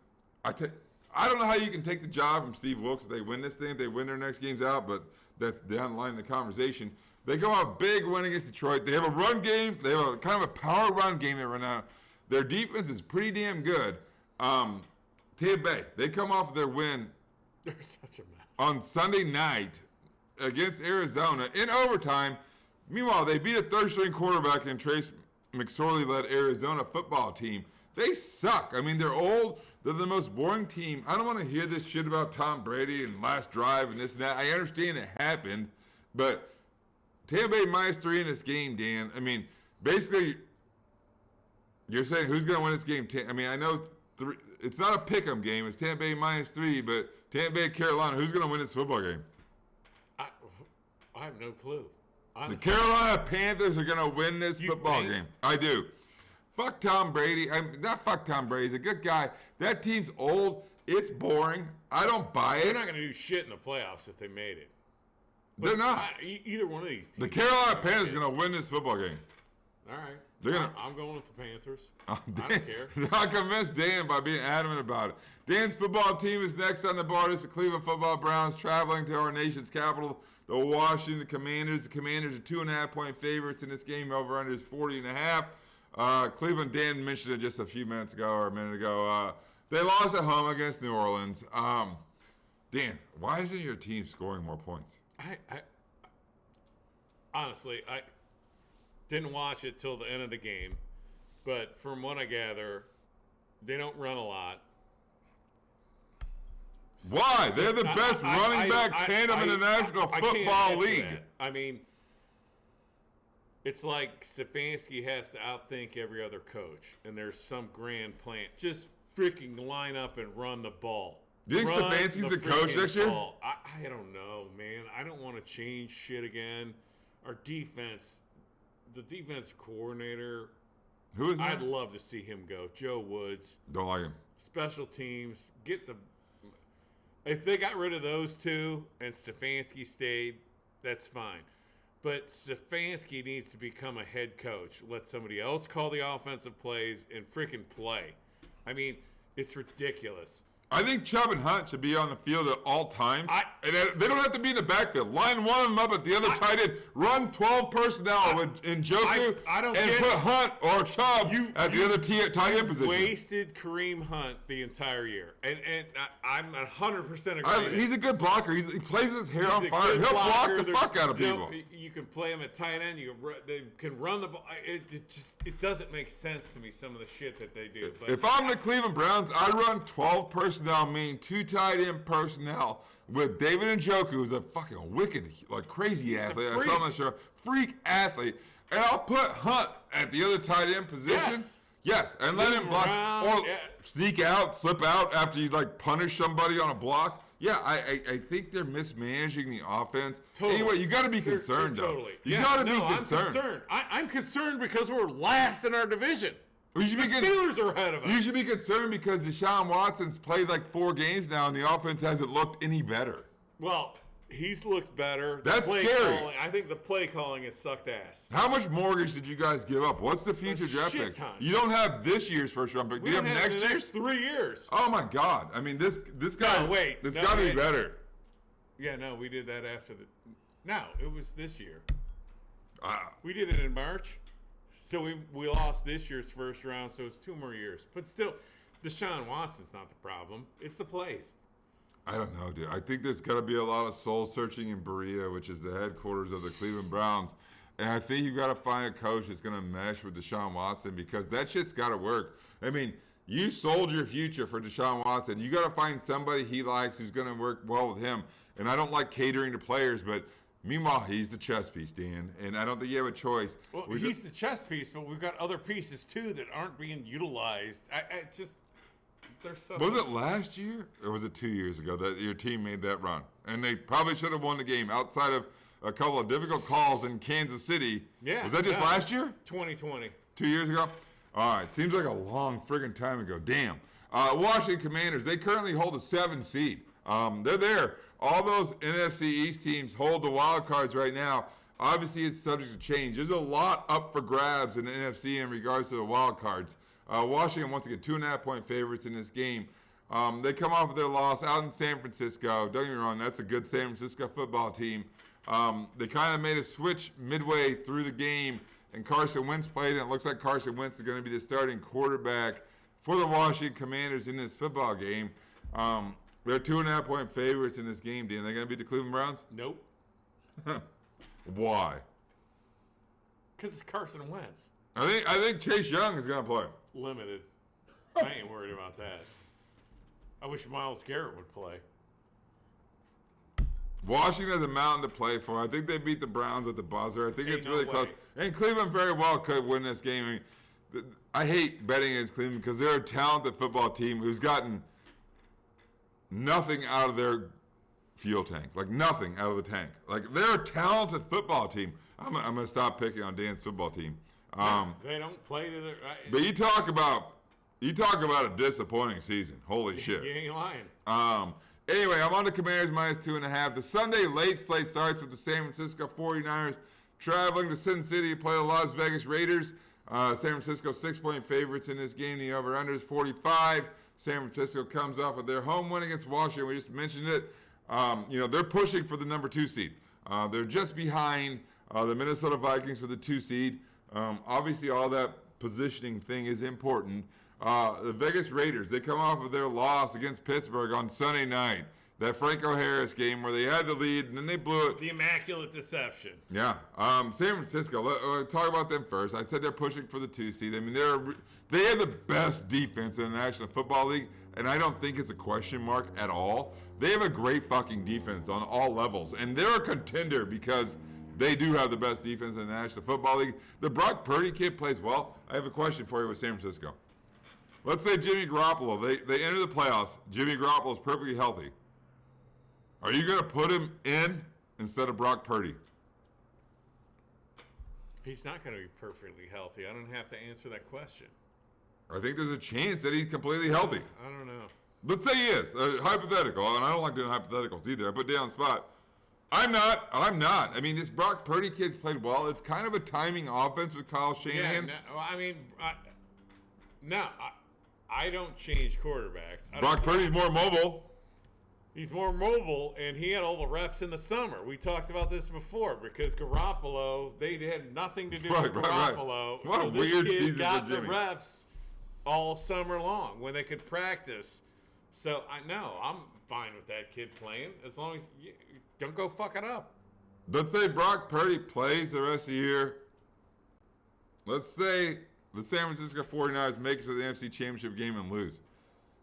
I don't know how you can take the job from Steve Wilkes if they win this thing, if they win their next games out, but that's down the line in the conversation. They go on a big win against Detroit. They have a run game. They have a kind of a power run game they run out. Their defense is pretty damn good. Tampa Bay, they come off of their win They're such a mess. on Sunday night against Arizona in overtime. Meanwhile, they beat a third-string quarterback in Trace McSorley-led Arizona football team. They suck. I mean, they're old. They're the most boring team. I don't want to hear this shit about Tom Brady and last drive and this and that. I understand it happened, but Tampa Bay -3 in this game, Dan. I mean, basically, you're saying who's going to win this game? I mean, I know it's not a pick-em game. It's Tampa Bay -3, but Tampa Bay, Carolina, who's going to win this football game? I have no clue. Honestly. The Carolina Panthers are going to win this football think? game. I do. Fuck Tom Brady. Not fuck Tom Brady. He's a good guy. That team's old. It's boring. I don't buy it. They're not going to do shit in the playoffs if they made it. They're not. Either one of these teams. The Carolina Panthers are going to win this football game. All right. They're gonna, I'm going with the Panthers. I don't care. I convinced Dan by being adamant about it. Dan's football team is next on the board. It's the Cleveland Football Browns traveling to our nation's capital, the Washington Commanders. The Commanders are 2.5-point favorites in this game. Over-under is 40.5. Cleveland, Dan mentioned it just a few minutes ago or a minute ago. They lost at home against New Orleans. Dan, why isn't your team scoring more points? I honestly, I didn't watch it till the end of the game, but from what I gather, they don't run a lot. Why? They're the best running back tandem in the National Football League. I mean, it's like Stefanski has to outthink every other coach, and there's some grand plan. Just freaking line up and run the ball. Do you think Stefanski's the coach next year? I don't know, man. I don't want to change shit again. Our defense, the defense coordinator. Who is that? I'd love to see him go. Joe Woods. Don't like him. Special teams. If they got rid of those two and Stefanski stayed, that's fine. But Stefanski needs to become a head coach. Let somebody else call the offensive plays and freaking play. I mean, it's ridiculous. I think Chubb and Hunt should be on the field at all times. And they don't have to be in the backfield. Line one of them up at the other tight end. Run 12 personnel with Njoku and put Hunt or Chubb at the other tight end position. Wasted Kareem Hunt the entire year. And I'm 100% agree. He's a good blocker. He plays with his hair on fire. He'll block the fuck out of people. You can play him at tight end. They can run the ball. It doesn't make sense to me, some of the shit that they do. But if I'm the Cleveland Browns, I run 12 personnel, meaning 2 tight end personnel with David Njoku, who's a fucking wicked, crazy athlete. I saw him on the show. Freak athlete. And I'll put Hunt at the other tight end position. Yes, and let him block or sneak out, slip out after you punish somebody on a block. Yeah, I think they're mismanaging the offense. Totally. Anyway, you got to be concerned, totally. though. You got to be concerned. I'm concerned. I'm concerned because we're last in our division. The Steelers are ahead of us. You should be concerned because Deshaun Watson's played 4 games now, and the offense hasn't looked any better. Well, he's looked better. That's scary. I think the play calling has sucked ass. How much mortgage did you guys give up? What's the future draft pick? You don't have this year's first round pick. Do you have next year's? 3 years. Oh my God! I mean, this guy. No, wait. It's got to be better. Yeah, no, we did that after the. No, it was this year. We did it in March. So we lost this year's first round, so it's 2 more years. But still, Deshaun Watson's not the problem. It's the plays. I don't know, dude. I think there's got to be a lot of soul searching in Berea, which is the headquarters of the Cleveland Browns. And I think you've got to find a coach that's going to mesh with Deshaun Watson because that shit's got to work. I mean, you sold your future for Deshaun Watson. You got to find somebody he likes who's going to work well with him. And I don't like catering to players, but meanwhile, he's the chess piece, Dan, and I don't think you have a choice. Well, he's the chess piece, but we've got other pieces, too, that aren't being utilized. Was it last year, or was it 2 years ago that your team made that run? And they probably should have won the game outside of a couple of difficult calls in Kansas City. Yeah. Was that just last year? 2020. 2 years ago? All right. Seems like a long friggin' time ago. Damn. Washington Commanders, they currently hold a 7 seed. They're there. all those NFC East teams hold the wild cards right now. Obviously, it's subject to change. There's a lot up for grabs in the NFC in regards to the wild cards. Washington, once again, 2.5-point favorites in this game. They come off of their loss out in San Francisco. Don't get me wrong, that's a good San Francisco football team. They kind of made a switch midway through the game, and Carson Wentz played, and it looks like Carson Wentz is going to be the starting quarterback for the Washington Commanders in this football game. They're 2.5-point favorites in this game, Dean. Are they going to beat the Cleveland Browns? Nope. Why? Because it's Carson Wentz. I think Chase Young is going to play. Limited. I ain't worried about that. I wish Myles Garrett would play. Washington has a mountain to play for. I think they beat the Browns at the buzzer. I think Ain't it's no really way. close. And Cleveland very well could win this game. I hate betting against Cleveland because they're a talented football team who's gotten nothing out of their fuel tank. Like nothing out of the tank. Like they're a talented football team. I'm going to stop picking on Dan's football team. They don't play to their... But you talk about a disappointing season. Holy shit. You ain't lying. Anyway, I'm on the Commanders -2.5. The Sunday late slate starts with the San Francisco 49ers traveling to Sin City to play the Las Vegas Raiders. San Francisco 6-point favorites in this game. The over-under is 45. San Francisco comes off of their home win against Washington. We just mentioned it. They're pushing for the number 2 seed. They're just behind the Minnesota Vikings for the 2 seed. Obviously, all that positioning thing is important. The Vegas Raiders, they come off of their loss against Pittsburgh on Sunday night. That Franco Harris game where they had the lead and then they blew it. The immaculate deception. Yeah. San Francisco, let's talk about them first. I said they're pushing for the 2 seed. I mean, they have the best defense in the National Football League, and I don't think it's a question mark at all. They have a great fucking defense on all levels, and they're a contender because they do have the best defense in the National Football League. The Brock Purdy kid plays well. I have a question for you with San Francisco. Let's say Jimmy Garoppolo, they enter the playoffs. Jimmy Garoppolo is perfectly healthy. Are you going to put him in instead of Brock Purdy? He's not going to be perfectly healthy. I don't have to answer that question. I think there's a chance that he's completely healthy. I don't know. Let's say he is. Hypothetical, and I don't like doing hypotheticals either. I put down the spot. I'm not. I mean, this Brock Purdy kid's played well. It's kind of a timing offense with Kyle Shanahan. I don't change quarterbacks. Brock Purdy's more mobile. He's more mobile, and he had all the reps in the summer. We talked about this before because Garoppolo, they had nothing to do with Garoppolo. Right. What a this weird kid season got for Jimmy. the reps all summer long when they could practice. So, I'm fine with that kid playing as long as you don't go fuck it up. Let's say Brock Purdy plays the rest of the year. Let's say the San Francisco 49ers make it to the NFC Championship game and lose.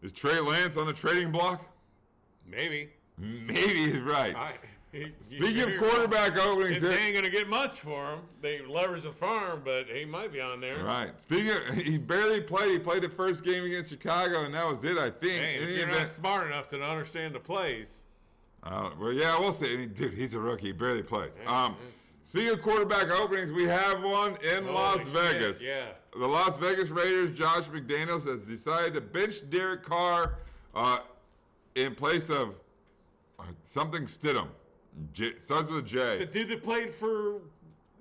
Is Trey Lance on the trading block? Maybe he's right. Speaking of quarterback openings, they ain't gonna get much for him. They leverage the farm, but he might be on there. Right. He barely played. He played the first game against Chicago, and that was it, I think. Hey, if you're not smart enough to understand the plays. Well, yeah, we'll see. I mean, dude, he's a rookie. He barely played. Speaking of quarterback openings, we have one in Las Vegas. Yeah. The Las Vegas Raiders, Josh McDaniels, has decided to bench Derek Carr in place of something Stidham. Starts with a J. The dude that played for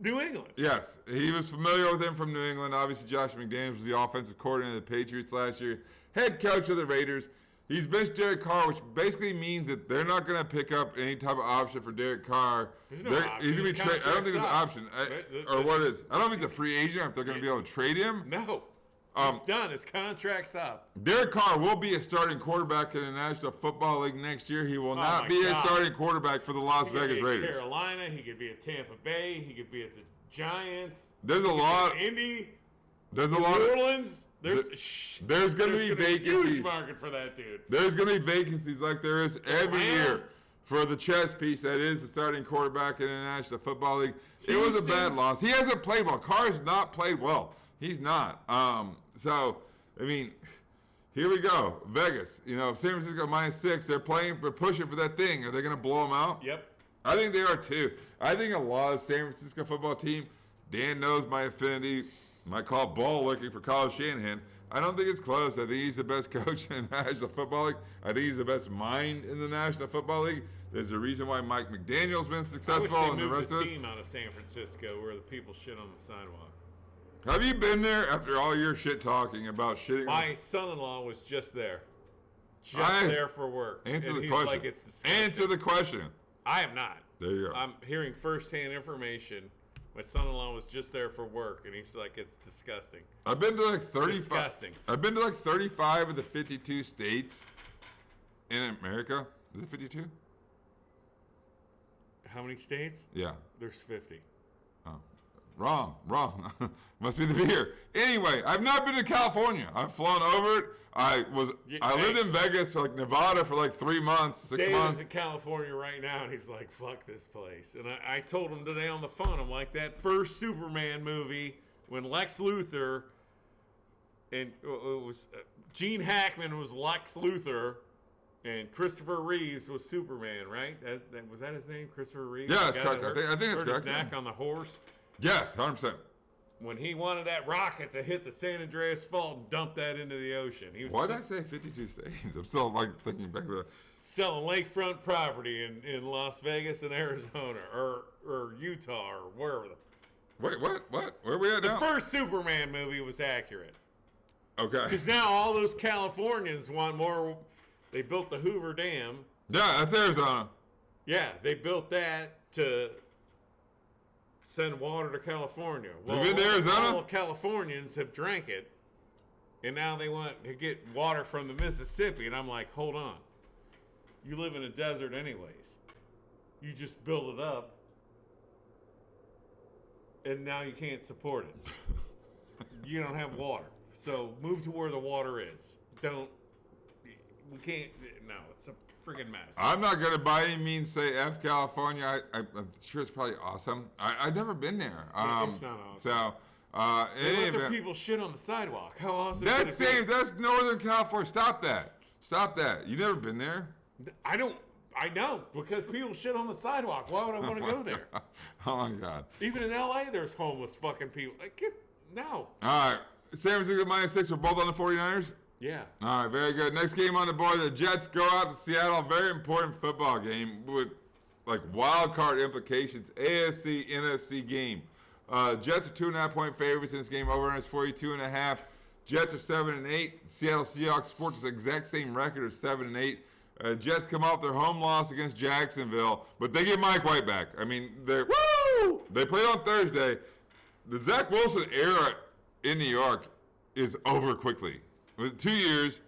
New England. Yes, he was familiar with him from New England. Obviously, Josh McDaniels was the offensive coordinator of the Patriots last year, head coach of the Raiders. He's benched Derek Carr, which basically means that they're not going to pick up any type of option for Derek Carr. There's no option. He's going to be traded. I don't think there's an option. Or what is? I don't know if he's a free agent or if they're going to be able to trade him. No. It's done. His contract's up. Derek Carr will be a starting quarterback in the National Football League next year. He will not be a starting quarterback for the Las Vegas Raiders. Carolina. He could be at Tampa Bay. He could be at the Giants. There's a lot. Indy. There's a lot. New Orleans. There's going to be vacancies. Huge market for that dude. There's going to be vacancies like there is every year for the chess piece that is the starting quarterback in the National Football League. It was a bad loss. He hasn't played well. Carr's not played well. He's not. So, I mean, here we go. Vegas, San Francisco -6. They're pushing for that thing. Are they going to blow them out? Yep. I think they are too. I think a lot of San Francisco football team, Dan knows my affinity, might call ball looking for Kyle Shanahan. I don't think it's close. I think he's the best coach in the National Football League. I think he's the best mind in the National Football League. There's a reason why Mike McDaniel's been I wish successful they and the moved rest the of us. team out of San Francisco where the people shit on the sidewalk. Have you been there after all your shit talking about shitting? My son-in-law was just there. I- There for work. Answer and the he's question. like, it's disgusting. Answer the question. I am not. There you go. I'm hearing firsthand information. My son-in-law was just there for work, and he's like, it's disgusting. I've been to like 35. Disgusting. I've been to like 35 of the 52 states in America. Is it 52? How many states? Yeah. There's 50. Oh. Wrong. Must be the beer. Anyway, I've not been to California. I've flown over it. I lived in Vegas for like Nevada for like 3 months, 6 Dave months. is in California right now, and he's like, fuck this place. And I told him today on the phone, I'm like, that first Superman movie when Lex Luthor and it was Gene Hackman was Lex Luthor and Christopher Reeves was Superman, right? Was that his name, Christopher Reeves? Yeah, The that's guy correct. that I think that's hurt correct, his neck yeah. on the horse. Yes, 100%. When he wanted that rocket to hit the San Andreas Fault and dump that into the ocean. He was Why did I say 52 states? I'm still like thinking back to that. selling lakefront property in Las Vegas and Arizona or Utah or wherever. Wait, what? Where are we at The now? first Superman movie was accurate. Okay. Because now all those Californians want more. They built the Hoover Dam. Yeah, that's Arizona. Yeah, they built that to send water to California. Well, been to Arizona? all Californians have drank it, and now they want to get water from the Mississippi. And I'm like, hold on. You live in a desert anyways. You just build it up, and now you can't support it. You don't have water. So move to where the water is. We can't, no, it's a friggin' mess. I'm not going to by any means say F California. I'm sure it's probably awesome. I've never been there. It's not awesome. So, They in any let their event, people shit on the sidewalk. How awesome that's could it be? that's Northern California. Stop that. You never been there? I know, because people shit on the sidewalk. Why would I want to go there? Oh my God. Even in LA, there's homeless fucking people. Like, no. All right. San Francisco -6. We're both on the 49ers? Yeah. All right, very good. Next game on the board, the Jets go out to Seattle. Very important football game with like wild card implications. AFC, NFC game. Jets are 2.5-point favorites in this game. Over is 42.5. Jets are 7-8. Seattle Seahawks sport the exact same record of 7-8. Jets come off their home loss against Jacksonville, but they get Mike White back. I mean, they played on Thursday. The Zach Wilson era in New York is over quickly. It was 2 years.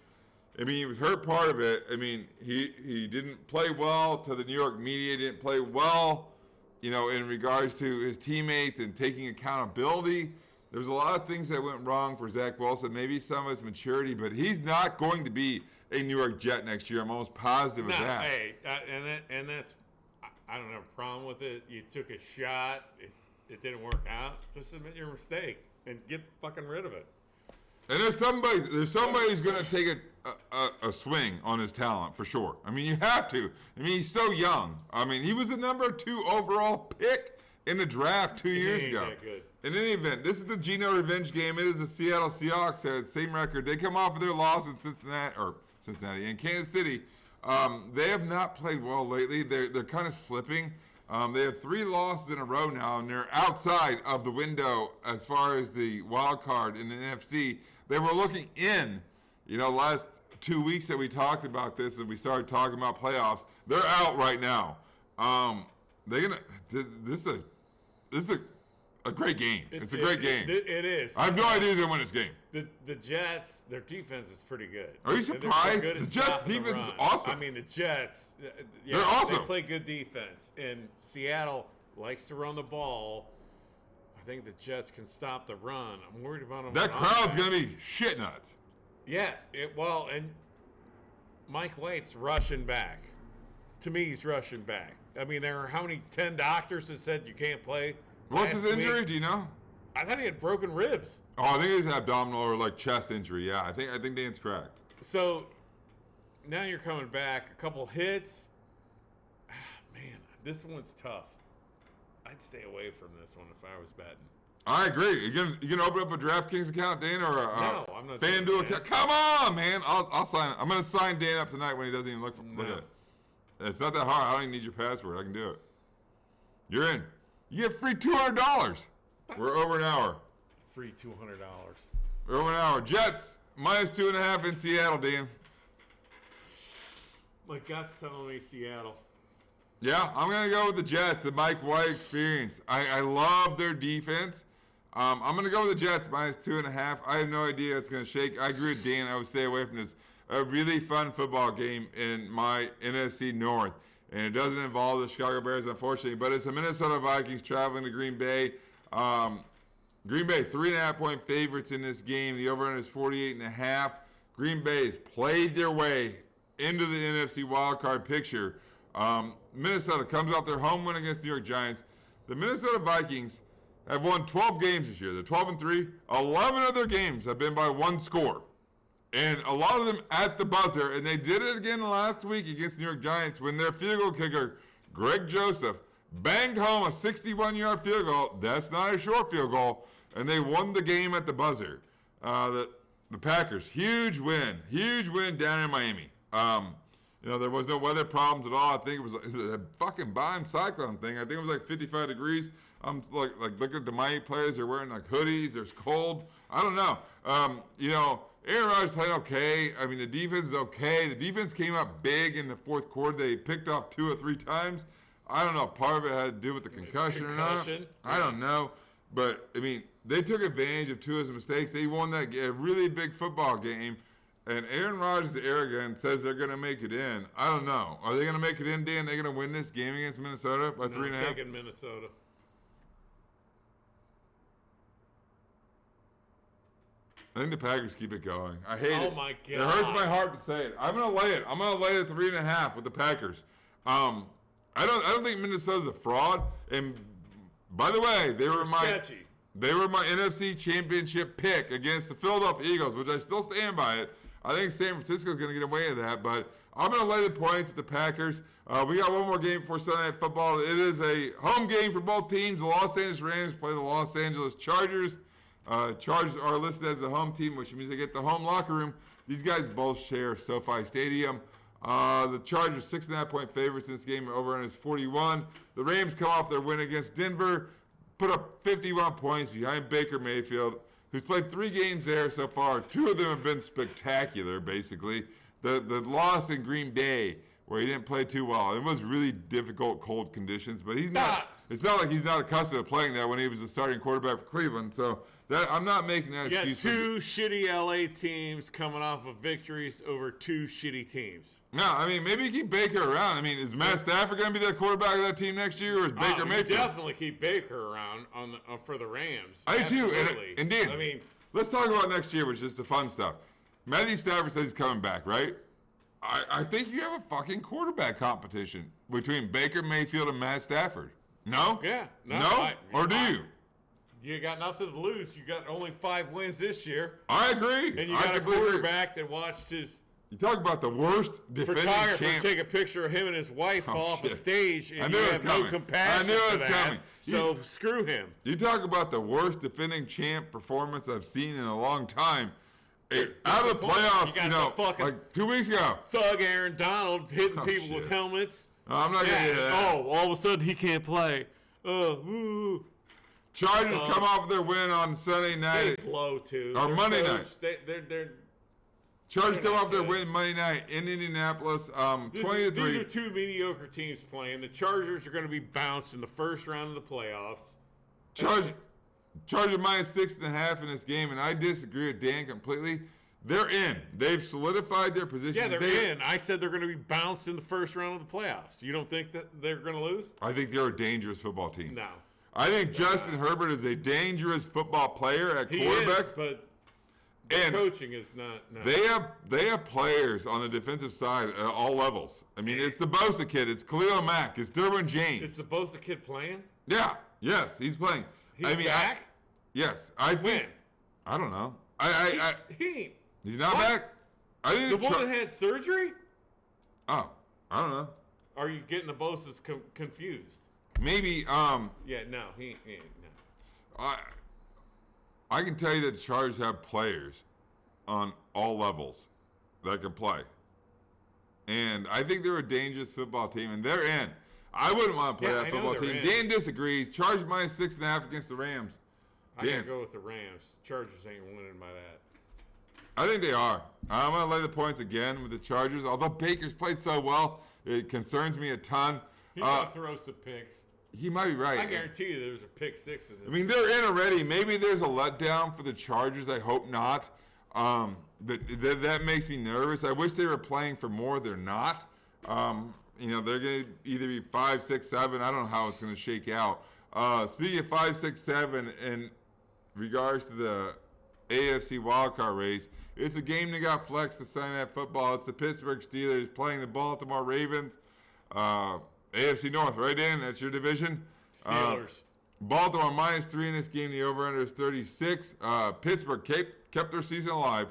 I mean, he was hurt part of it. I mean, he didn't play well to the New York media. Didn't play well, in regards to his teammates and taking accountability. There was a lot of things that went wrong for Zach Wilson. Maybe some of his maturity, but he's not going to be a New York Jet next year. I'm almost positive of that. Hey, and that's, I don't have a problem with it. You took a shot. It didn't work out. Just admit your mistake and get fucking rid of it. And there's somebody who's going to take a swing on his talent for sure. I mean, you have to. I mean, he's so young. I mean, he was the number 2 overall pick in the draft 2 years ago. That good. In any event, this is the Geno revenge game. It is the Seattle Seahawks. Same record. They come off of their loss in Cincinnati and Kansas City. They have not played well lately. They're kind of slipping. They have 3 losses in a row now, and they're outside of the window as far as the wild card in the NFC. They were looking in, last 2 weeks that we talked about this and we started talking about playoffs. They're out right now. This is a great game. It's a great game. It is. I have no idea who's gonna win this game. The Jets, their defense is pretty good. Are you And they're surprised? good at The Jets' stopping the defense is run. awesome. I mean, the Jets, They're awesome. They play good defense. And Seattle likes to run the ball. I think the Jets can stop the run. I'm worried about them. That crowd's gonna be shit nuts. Yeah, and Mike White's rushing back. To me, he's rushing back. I mean, there are how many 10 doctors that said you can't play? What's his last injury? week? Do you know? I thought he had broken ribs. Oh, I think it's an abdominal or like chest injury. Yeah, I think Dan's correct. So now you're coming back. A couple hits. Man, this one's tough. I'd stay away from this one if I was betting. I agree. You gonna open up a DraftKings account, Dan, or a No, I'm not doing FanDuel that. account? Come on, man. I'll sign it. I'm gonna sign Dan up tonight when he doesn't even look at it. It's not that hard. I don't even need your password. I can do it. You're in. You get free $200. We're over an hour. Free $200. We're over an hour. Jets -2.5 in Seattle, Dan. My gut's telling me Seattle. Yeah, I'm going to go with the Jets, the Mike White experience. I love their defense. I'm going to go with the Jets -2.5. I have no idea it's going to shake. I agree with Dan. I would stay away from this. A really fun football game in my NFC North. And it doesn't involve the Chicago Bears, unfortunately. But it's the Minnesota Vikings traveling to Green Bay. Green Bay, 3.5-point favorites in this game. The over-under is 48.5. Green Bay has played their way into the NFC wildcard picture. Minnesota comes off their home win against the New York Giants. The Minnesota Vikings have won 12 games this year. They're 12-3. 11 of their games have been by one score. And a lot of them at the buzzer. And they did it again last week against the New York Giants when their field goal kicker, Greg Joseph, banged home a 61-yard field goal. That's not a short field goal. And they won the game at the buzzer. The Packers, huge win down in Miami. There was no weather problems at all. I think it was a fucking bomb cyclone thing. I think it was like 55 degrees. I'm like looking at the Miami players. They're wearing like hoodies. There's cold. I don't know. Aaron Rodgers played okay. I mean, the defense is okay. The defense came up big in the fourth quarter. They picked off 2 or 3 times. I don't know. Part of it had to do with the concussion or not. I don't know. But, I mean, they took advantage of Tua's mistakes. They won that a really big football game. And Aaron Rodgers is arrogant, says they're going to make it in. I don't know. Are they going to make it in, Dan? Are they going to win this game against Minnesota by 3.5? I'm taking Minnesota. I think the Packers keep it going. I hate it. Oh, my God. It hurts my heart to say it. I'm going to lay it. I'm going to lay it 3.5 with the Packers. I don't think Minnesota's a fraud. And by the way, they were my NFC Championship pick against the Philadelphia Eagles, which I still stand by it. I think San Francisco's going to get away with that, but I'm going to lay the points at the Packers. We got one more game before Sunday Night Football. It is a home game for both teams. The Los Angeles Rams play the Los Angeles Chargers. Chargers are listed as the home team, which means they get the home locker room. These guys both share SoFi Stadium. The Chargers 6.5-point favorites in this game. Over is 41. The Rams come off their win against Denver, put up 51 points behind Baker Mayfield, who's played 3 games there so far. 2 of them have been spectacular, basically. The loss in Green Bay, where he didn't play too well. It was really difficult, cold conditions, but he's not. It's not like he's not accustomed to playing that when he was the starting quarterback for Cleveland. So I'm not making that excuse. You got 2 shitty LA teams coming off of victories over 2 shitty teams. No, I mean, maybe keep Baker around. I mean, is Matt Stafford going to be the quarterback of that team next year, or is Baker Mayfield? Definitely keep Baker around for the Rams. I do, and Dan, I mean, let's talk about next year, which is the fun stuff. Matthew Stafford says he's coming back, right? I think you have a fucking quarterback competition between Baker Mayfield and Matt Stafford. No? Yeah. No? Or do you? You got nothing to lose. You got only 5 wins this year. I agree. And you got a quarterback that watched his You talk about the worst defending photographer champ. take a picture of him and his wife fall off a stage, and you have no compassion I knew it was for that. coming. So screw him. You talk about the worst defending champ performance I've seen in a long time. Out of the playoffs, like 2 weeks ago. Thug Aaron Donald hitting people with helmets. No, I'm not going to do that. Oh, all of a sudden he can't play. Chargers come off their win on Sunday night. They blow too. Or Monday night. They're Chargers come off their win Monday night in Indianapolis, 20-3. These are 2 mediocre teams playing. The Chargers are going to be bounced in the first round of the playoffs. Chargers -6.5 in this game, and I disagree with Dan completely. They're in. They've solidified their position. Yeah, they're in. I said they're going to be bounced in the first round of the playoffs. You don't think that they're going to lose? I think they're a dangerous football team. No. I think Justin Herbert is a dangerous football player at quarterback. He is, but and coaching is not. No. They have players on the defensive side at all levels. I mean, it's the Bosa kid. It's Khalil Mack. It's Derwin James. Is the Bosa kid playing? Yeah. Yes, he's playing. He's back? Yes. When? I don't know. He's not back? The one that had surgery? Oh, I don't know. Are you getting the Bosa's confused? Maybe. Yeah, no. He ain't. No. I can tell you that the Chargers have players on all levels that can play. And I think they're a dangerous football team, and they're in. I wouldn't want to play that football team. In. Dan disagrees. Chargers minus 6.5 against the Rams. I gotta go with the Rams. Chargers ain't winning by that. I think they are. I'm going to lay the points again with the Chargers. Although Baker's played so well, it concerns me a ton. He's going to throw some picks. He might be right. I guarantee you there's a pick six in this. I mean, they're in already. Maybe there's a letdown for the Chargers. I hope not. That makes me nervous. I wish they were playing for more. They're not. They're going to either be 5, 6, 7. I don't know how it's going to shake out. Speaking of 5, 6, 7, in regards to the AFC wildcard race, it's a game that got flexed to Sunday Night Football. It's the Pittsburgh Steelers playing the Baltimore Ravens. AFC North, right in? That's your division. Steelers. Baltimore minus 3 in this game. The over-under is 36. Pittsburgh kept their season alive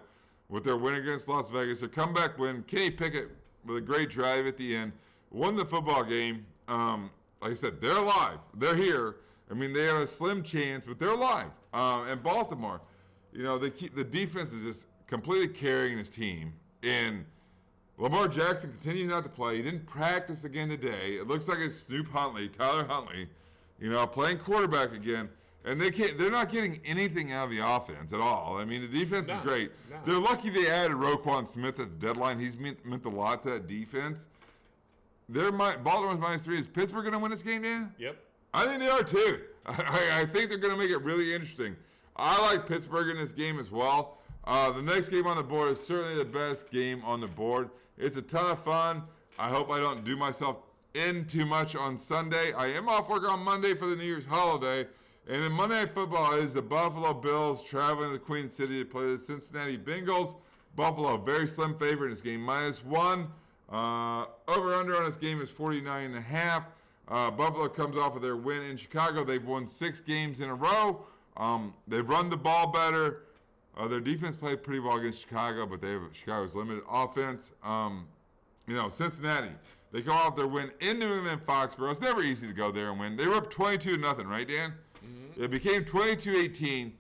with their win against Las Vegas. Their comeback win. Kenny Pickett with a great drive at the end. Won the football game. Like I said, they're alive. They're here. I mean, they have a slim chance, but they're alive. And Baltimore, the defense is just completely carrying his team. And Lamar Jackson continues not to play. He didn't practice again today. It looks like it's Tyler Huntley, playing quarterback again. And they're not getting anything out of the offense at all. I mean, the defense is great. No. They're lucky they added Roquan Smith at the deadline. He's meant a lot to that defense. Baltimore's minus 3. Is Pittsburgh going to win this game, Dan? Yep. I think they are too. I think they're going to make it really interesting. I like Pittsburgh in this game as well. The next game on the board is certainly the best game on the board. It's a ton of fun. I hope I don't do myself in too much on Sunday. I am off work on Monday for the New Year's holiday. And then Monday Night Football is the Buffalo Bills traveling to Queen City to play the Cincinnati Bengals. Buffalo, very slim favorite in this game, -1. Over-under on this game is 49.5. Buffalo comes off of their win in Chicago. They've won 6 games in a row. They've run the ball better. Their defense played pretty well against Chicago, but Chicago's limited offense. Cincinnati, they come off their win in New England Foxborough. It's never easy to go there and win. They were up 22-0, right, Dan? Mm-hmm. It became 22-18.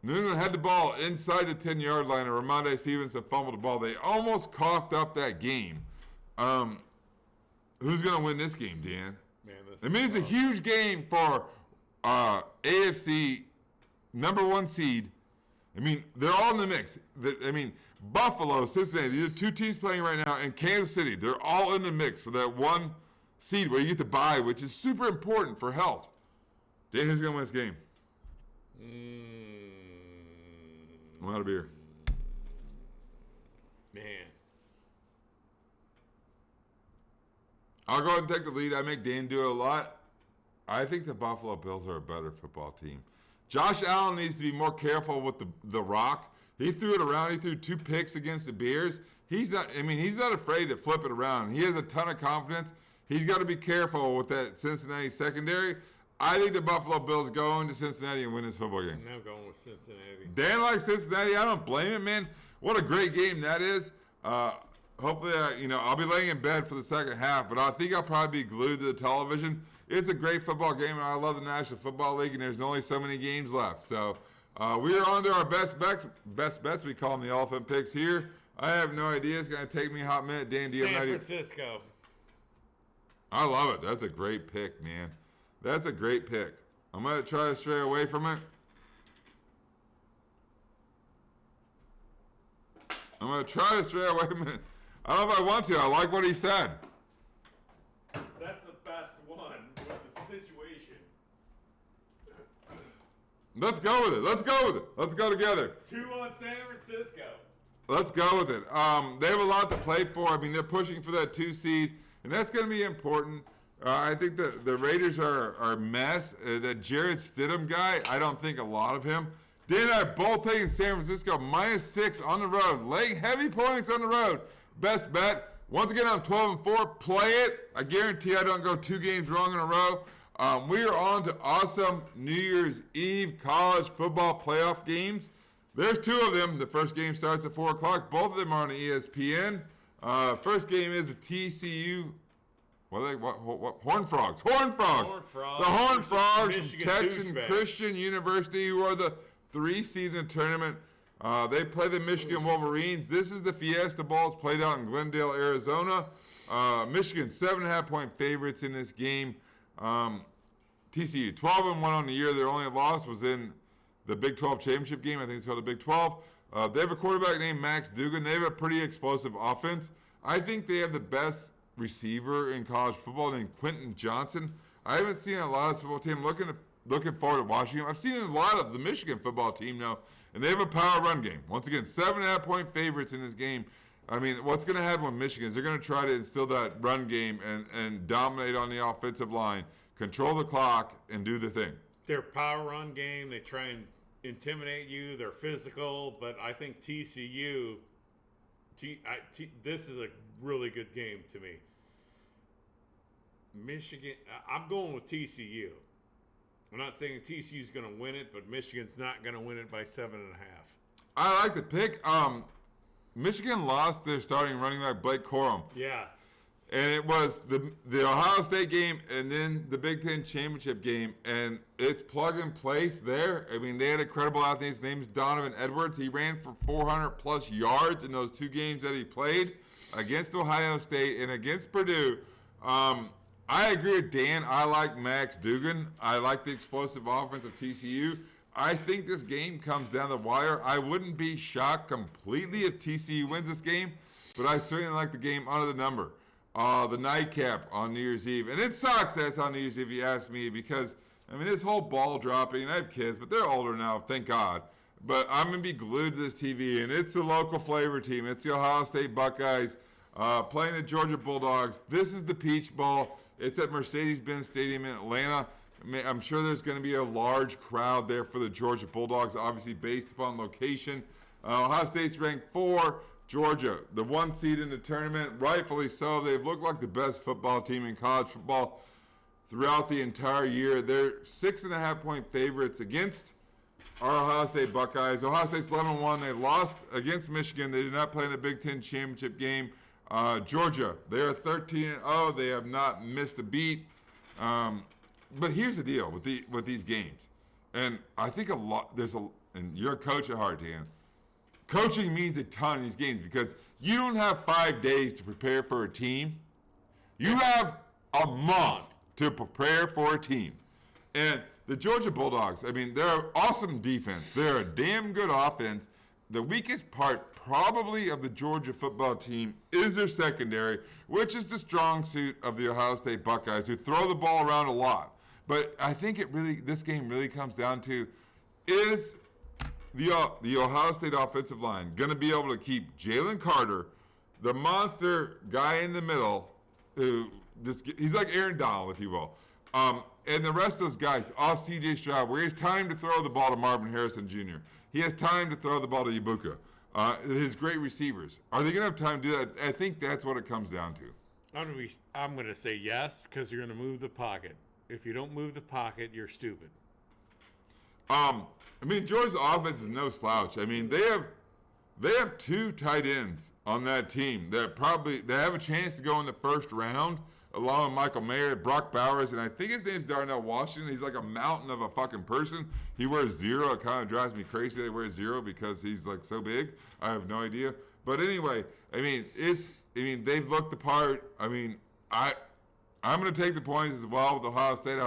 New England had the ball inside the 10-yard line, and Ramondre Stevenson fumbled the ball. They almost coughed up that game. Who's going to win this game, Dan? Man, it's a huge game for AFC #1 seed. I mean, they're all in the mix. Buffalo, Cincinnati, these are 2 teams playing right now, and Kansas City, they're all in the mix for that 1 seed where you get to bye, which is super important for health. Dan, who's going to win this game? I'm out of beer. Man. I'll go ahead and take the lead. I make Dan do it a lot. I think the Buffalo Bills are a better football team. Josh Allen needs to be more careful with the rock. He threw it around. He threw 2 picks against the Bears. He's not afraid to flip it around. He has a ton of confidence. He's got to be careful with that Cincinnati secondary. I think the Buffalo Bills go into Cincinnati and win this football game. I'm going with Cincinnati. Dan likes Cincinnati. I don't blame him, man. What a great game that is. Hopefully, I'll be laying in bed for the second half, but I think I'll probably be glued to the television. It's a great football game, and I love the National Football League, and there's only so many games left. So we are on to our best bets. We call them the elephant picks here. I have no idea. It's going to take me a hot minute. Dan, do you have an idea? San Francisco. I love it. That's a great pick, man. That's a great pick. I'm going to try to stray away from it. I'm going to try to stray away from it. I don't know if I want to. I like what he said. That's the best one with the situation. Let's go with it. Let's go together. 2 on San Francisco. Let's go with it. They have a lot to play for. I mean, they're pushing for that 2 seed, and that's going to be important. I think the Raiders are a mess. That Jared Stidham guy, I don't think a lot of him. Dan and I are both taking San Francisco -6 on the road. Laying heavy points on the road. Best bet. Once again, I'm 12-4. Play it. I guarantee I don't go 2 games wrong in a row. We are on to awesome New Year's Eve college football playoff games. There's 2 of them. The first game starts at 4 o'clock. Both of them are on ESPN. First game is a TCU. What are they? What? Horned Frogs. The Horned Frogs from Texas Christian University, who are the 3 seed in the tournament. They play the Michigan Wolverines. This is the Fiesta Bowl. It's played out in Glendale, Arizona. Michigan 7.5-point favorites in this game. TCU 12-1 on the year. Their only loss was in the Big 12 championship game. I think it's called the Big 12. They have a quarterback named Max Duggan. They have a pretty explosive offense. I think they have the best receiver in college football named Quentin Johnson. I haven't seen a lot of this football team. Looking forward to watching him. I've seen a lot of the Michigan football team now, and they have a power run game. Once again, 7.5-point favorites in this game. I mean, what's going to happen with Michigan is they're going to try to instill that run game and dominate on the offensive line, control the clock, and do the thing. Their power run game, they try and intimidate you. They're physical, but I think TCU, this is a really good game to me. Michigan, I'm going with TCU. I'm not saying TCU's going to win it, but Michigan's not going to win it by 7.5. I like the pick. Michigan lost their starting running back, Blake Corum. Yeah. And it was the Ohio State game and then the Big Ten championship game, and it's plug and place there. I mean, they had a credible athlete. His name is Donovan Edwards. He ran for 400-plus yards in those two games that he played against Ohio State and against Purdue. I agree with Dan. I like Max Duggan. I like the explosive offense of TCU. I think this game comes down the wire. I wouldn't be shocked completely if TCU wins this game, but I certainly like the game under the number. The nightcap on New Year's Eve. And it sucks that it's on New Year's Eve, if you ask me, because, I mean, this whole ball dropping, I have kids, but they're older now, thank God. But I'm going to be glued to this TV, and it's the local flavor team. It's the Ohio State Buckeyes playing the Georgia Bulldogs. This is the Peach Bowl. It's at Mercedes-Benz Stadium in Atlanta. I'm sure there's going to be a large crowd there for the Georgia Bulldogs, obviously based upon location. Ohio State's ranked 4. Georgia, the 1 seed in the tournament, rightfully so. They've looked like the best football team in college football throughout the entire year. They're 6.5-point favorites against our Ohio State Buckeyes. Ohio State's 11-1. They lost against Michigan. They did not play in the Big Ten championship game. Georgia, they are 13-0. They have not missed a beat. But here's the deal with these games, and I think and you're a coach at heart, Dan. Coaching means a ton in these games because you don't have 5 days to prepare for a team. You have a month to prepare for a team. And the Georgia Bulldogs, I mean, they're an awesome defense. They're a damn good offense. The weakest part probably of the Georgia football team is their secondary, which is the strong suit of the Ohio State Buckeyes, who throw the ball around a lot. But I think this game really comes down to, is the Ohio State offensive line going to be able to keep Jalen Carter, the monster guy in the middle, he's like Aaron Donald, if you will, and the rest of those guys off C.J. Stroud, where he has time to throw the ball to Marvin Harrison Jr. He has time to throw the ball to Ibuka. His great receivers. Are they going to have time to do that? I think that's what it comes down to. I'm going to say yes because you're going to move the pocket. If you don't move the pocket, you're stupid. I mean, Georgia's offense is no slouch. I mean, they have 2 tight ends on that team that they have a chance to go in the first round, along with Michael Mayer, Brock Bowers, and I think his name's Darnell Washington. He's like a mountain of a fucking person. He wears 0. It kind of drives me crazy they wear 0 because he's like so big. I have no idea. But anyway, I mean, they've looked the part. I mean, I'm going to take the points as well with Ohio State.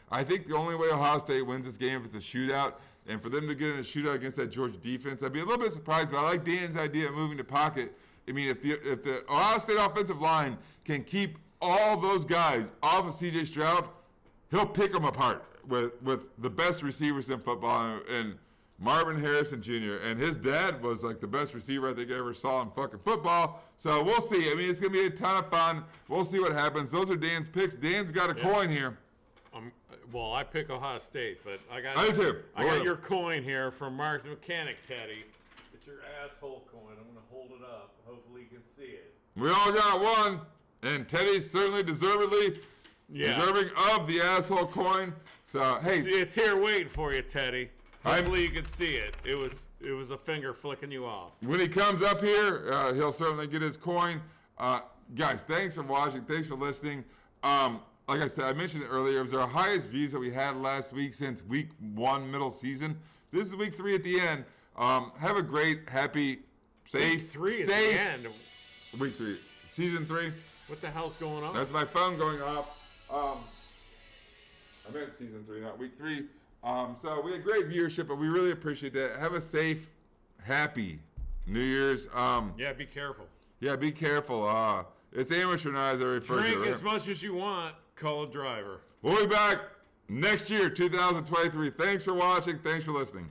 I think the only way Ohio State wins this game is if it's a shootout. And for them to get in a shootout against that Georgia defense, I'd be a little bit surprised. But I like Dan's idea of moving the pocket. I mean, if the Ohio State offensive line can keep all those guys off of C.J. Stroud, he'll pick them apart with the best receivers in football and Marvin Harrison Jr. And his dad was like the best receiver I think I ever saw in fucking football. So we'll see. I mean, it's going to be a ton of fun. We'll see what happens. Those are Dan's picks. Dan's got a coin here. Well, I pick Ohio State, but I got your coin here from Mark the Mechanic, Teddy. It's your asshole coin. I'm going to hold it up. Hopefully you can see it. We all got one, and Teddy's certainly deserving of the asshole coin. So, hey. See, it's here waiting for you, Teddy. Hopefully you can see it. It was a finger flicking you off. When he comes up here, he'll certainly get his coin. Guys, thanks for watching. Thanks for listening. Like I said, I mentioned it earlier, it was our highest views that we had last week since week 1 middle season. This is week 3 at the end. Have a great, happy, safe, Week 3 at safe the end. week 3, season 3. What the hell's going on? That's my phone going off. I meant season 3, not week 3. So we had great viewership, but we really appreciate that. Have a safe, happy New Year's. Yeah, be careful. Yeah, be careful. It's amateur night, as I refer Drink to it. as much as you want. Call a driver. We'll be back next year, 2023. Thanks for watching. Thanks for listening.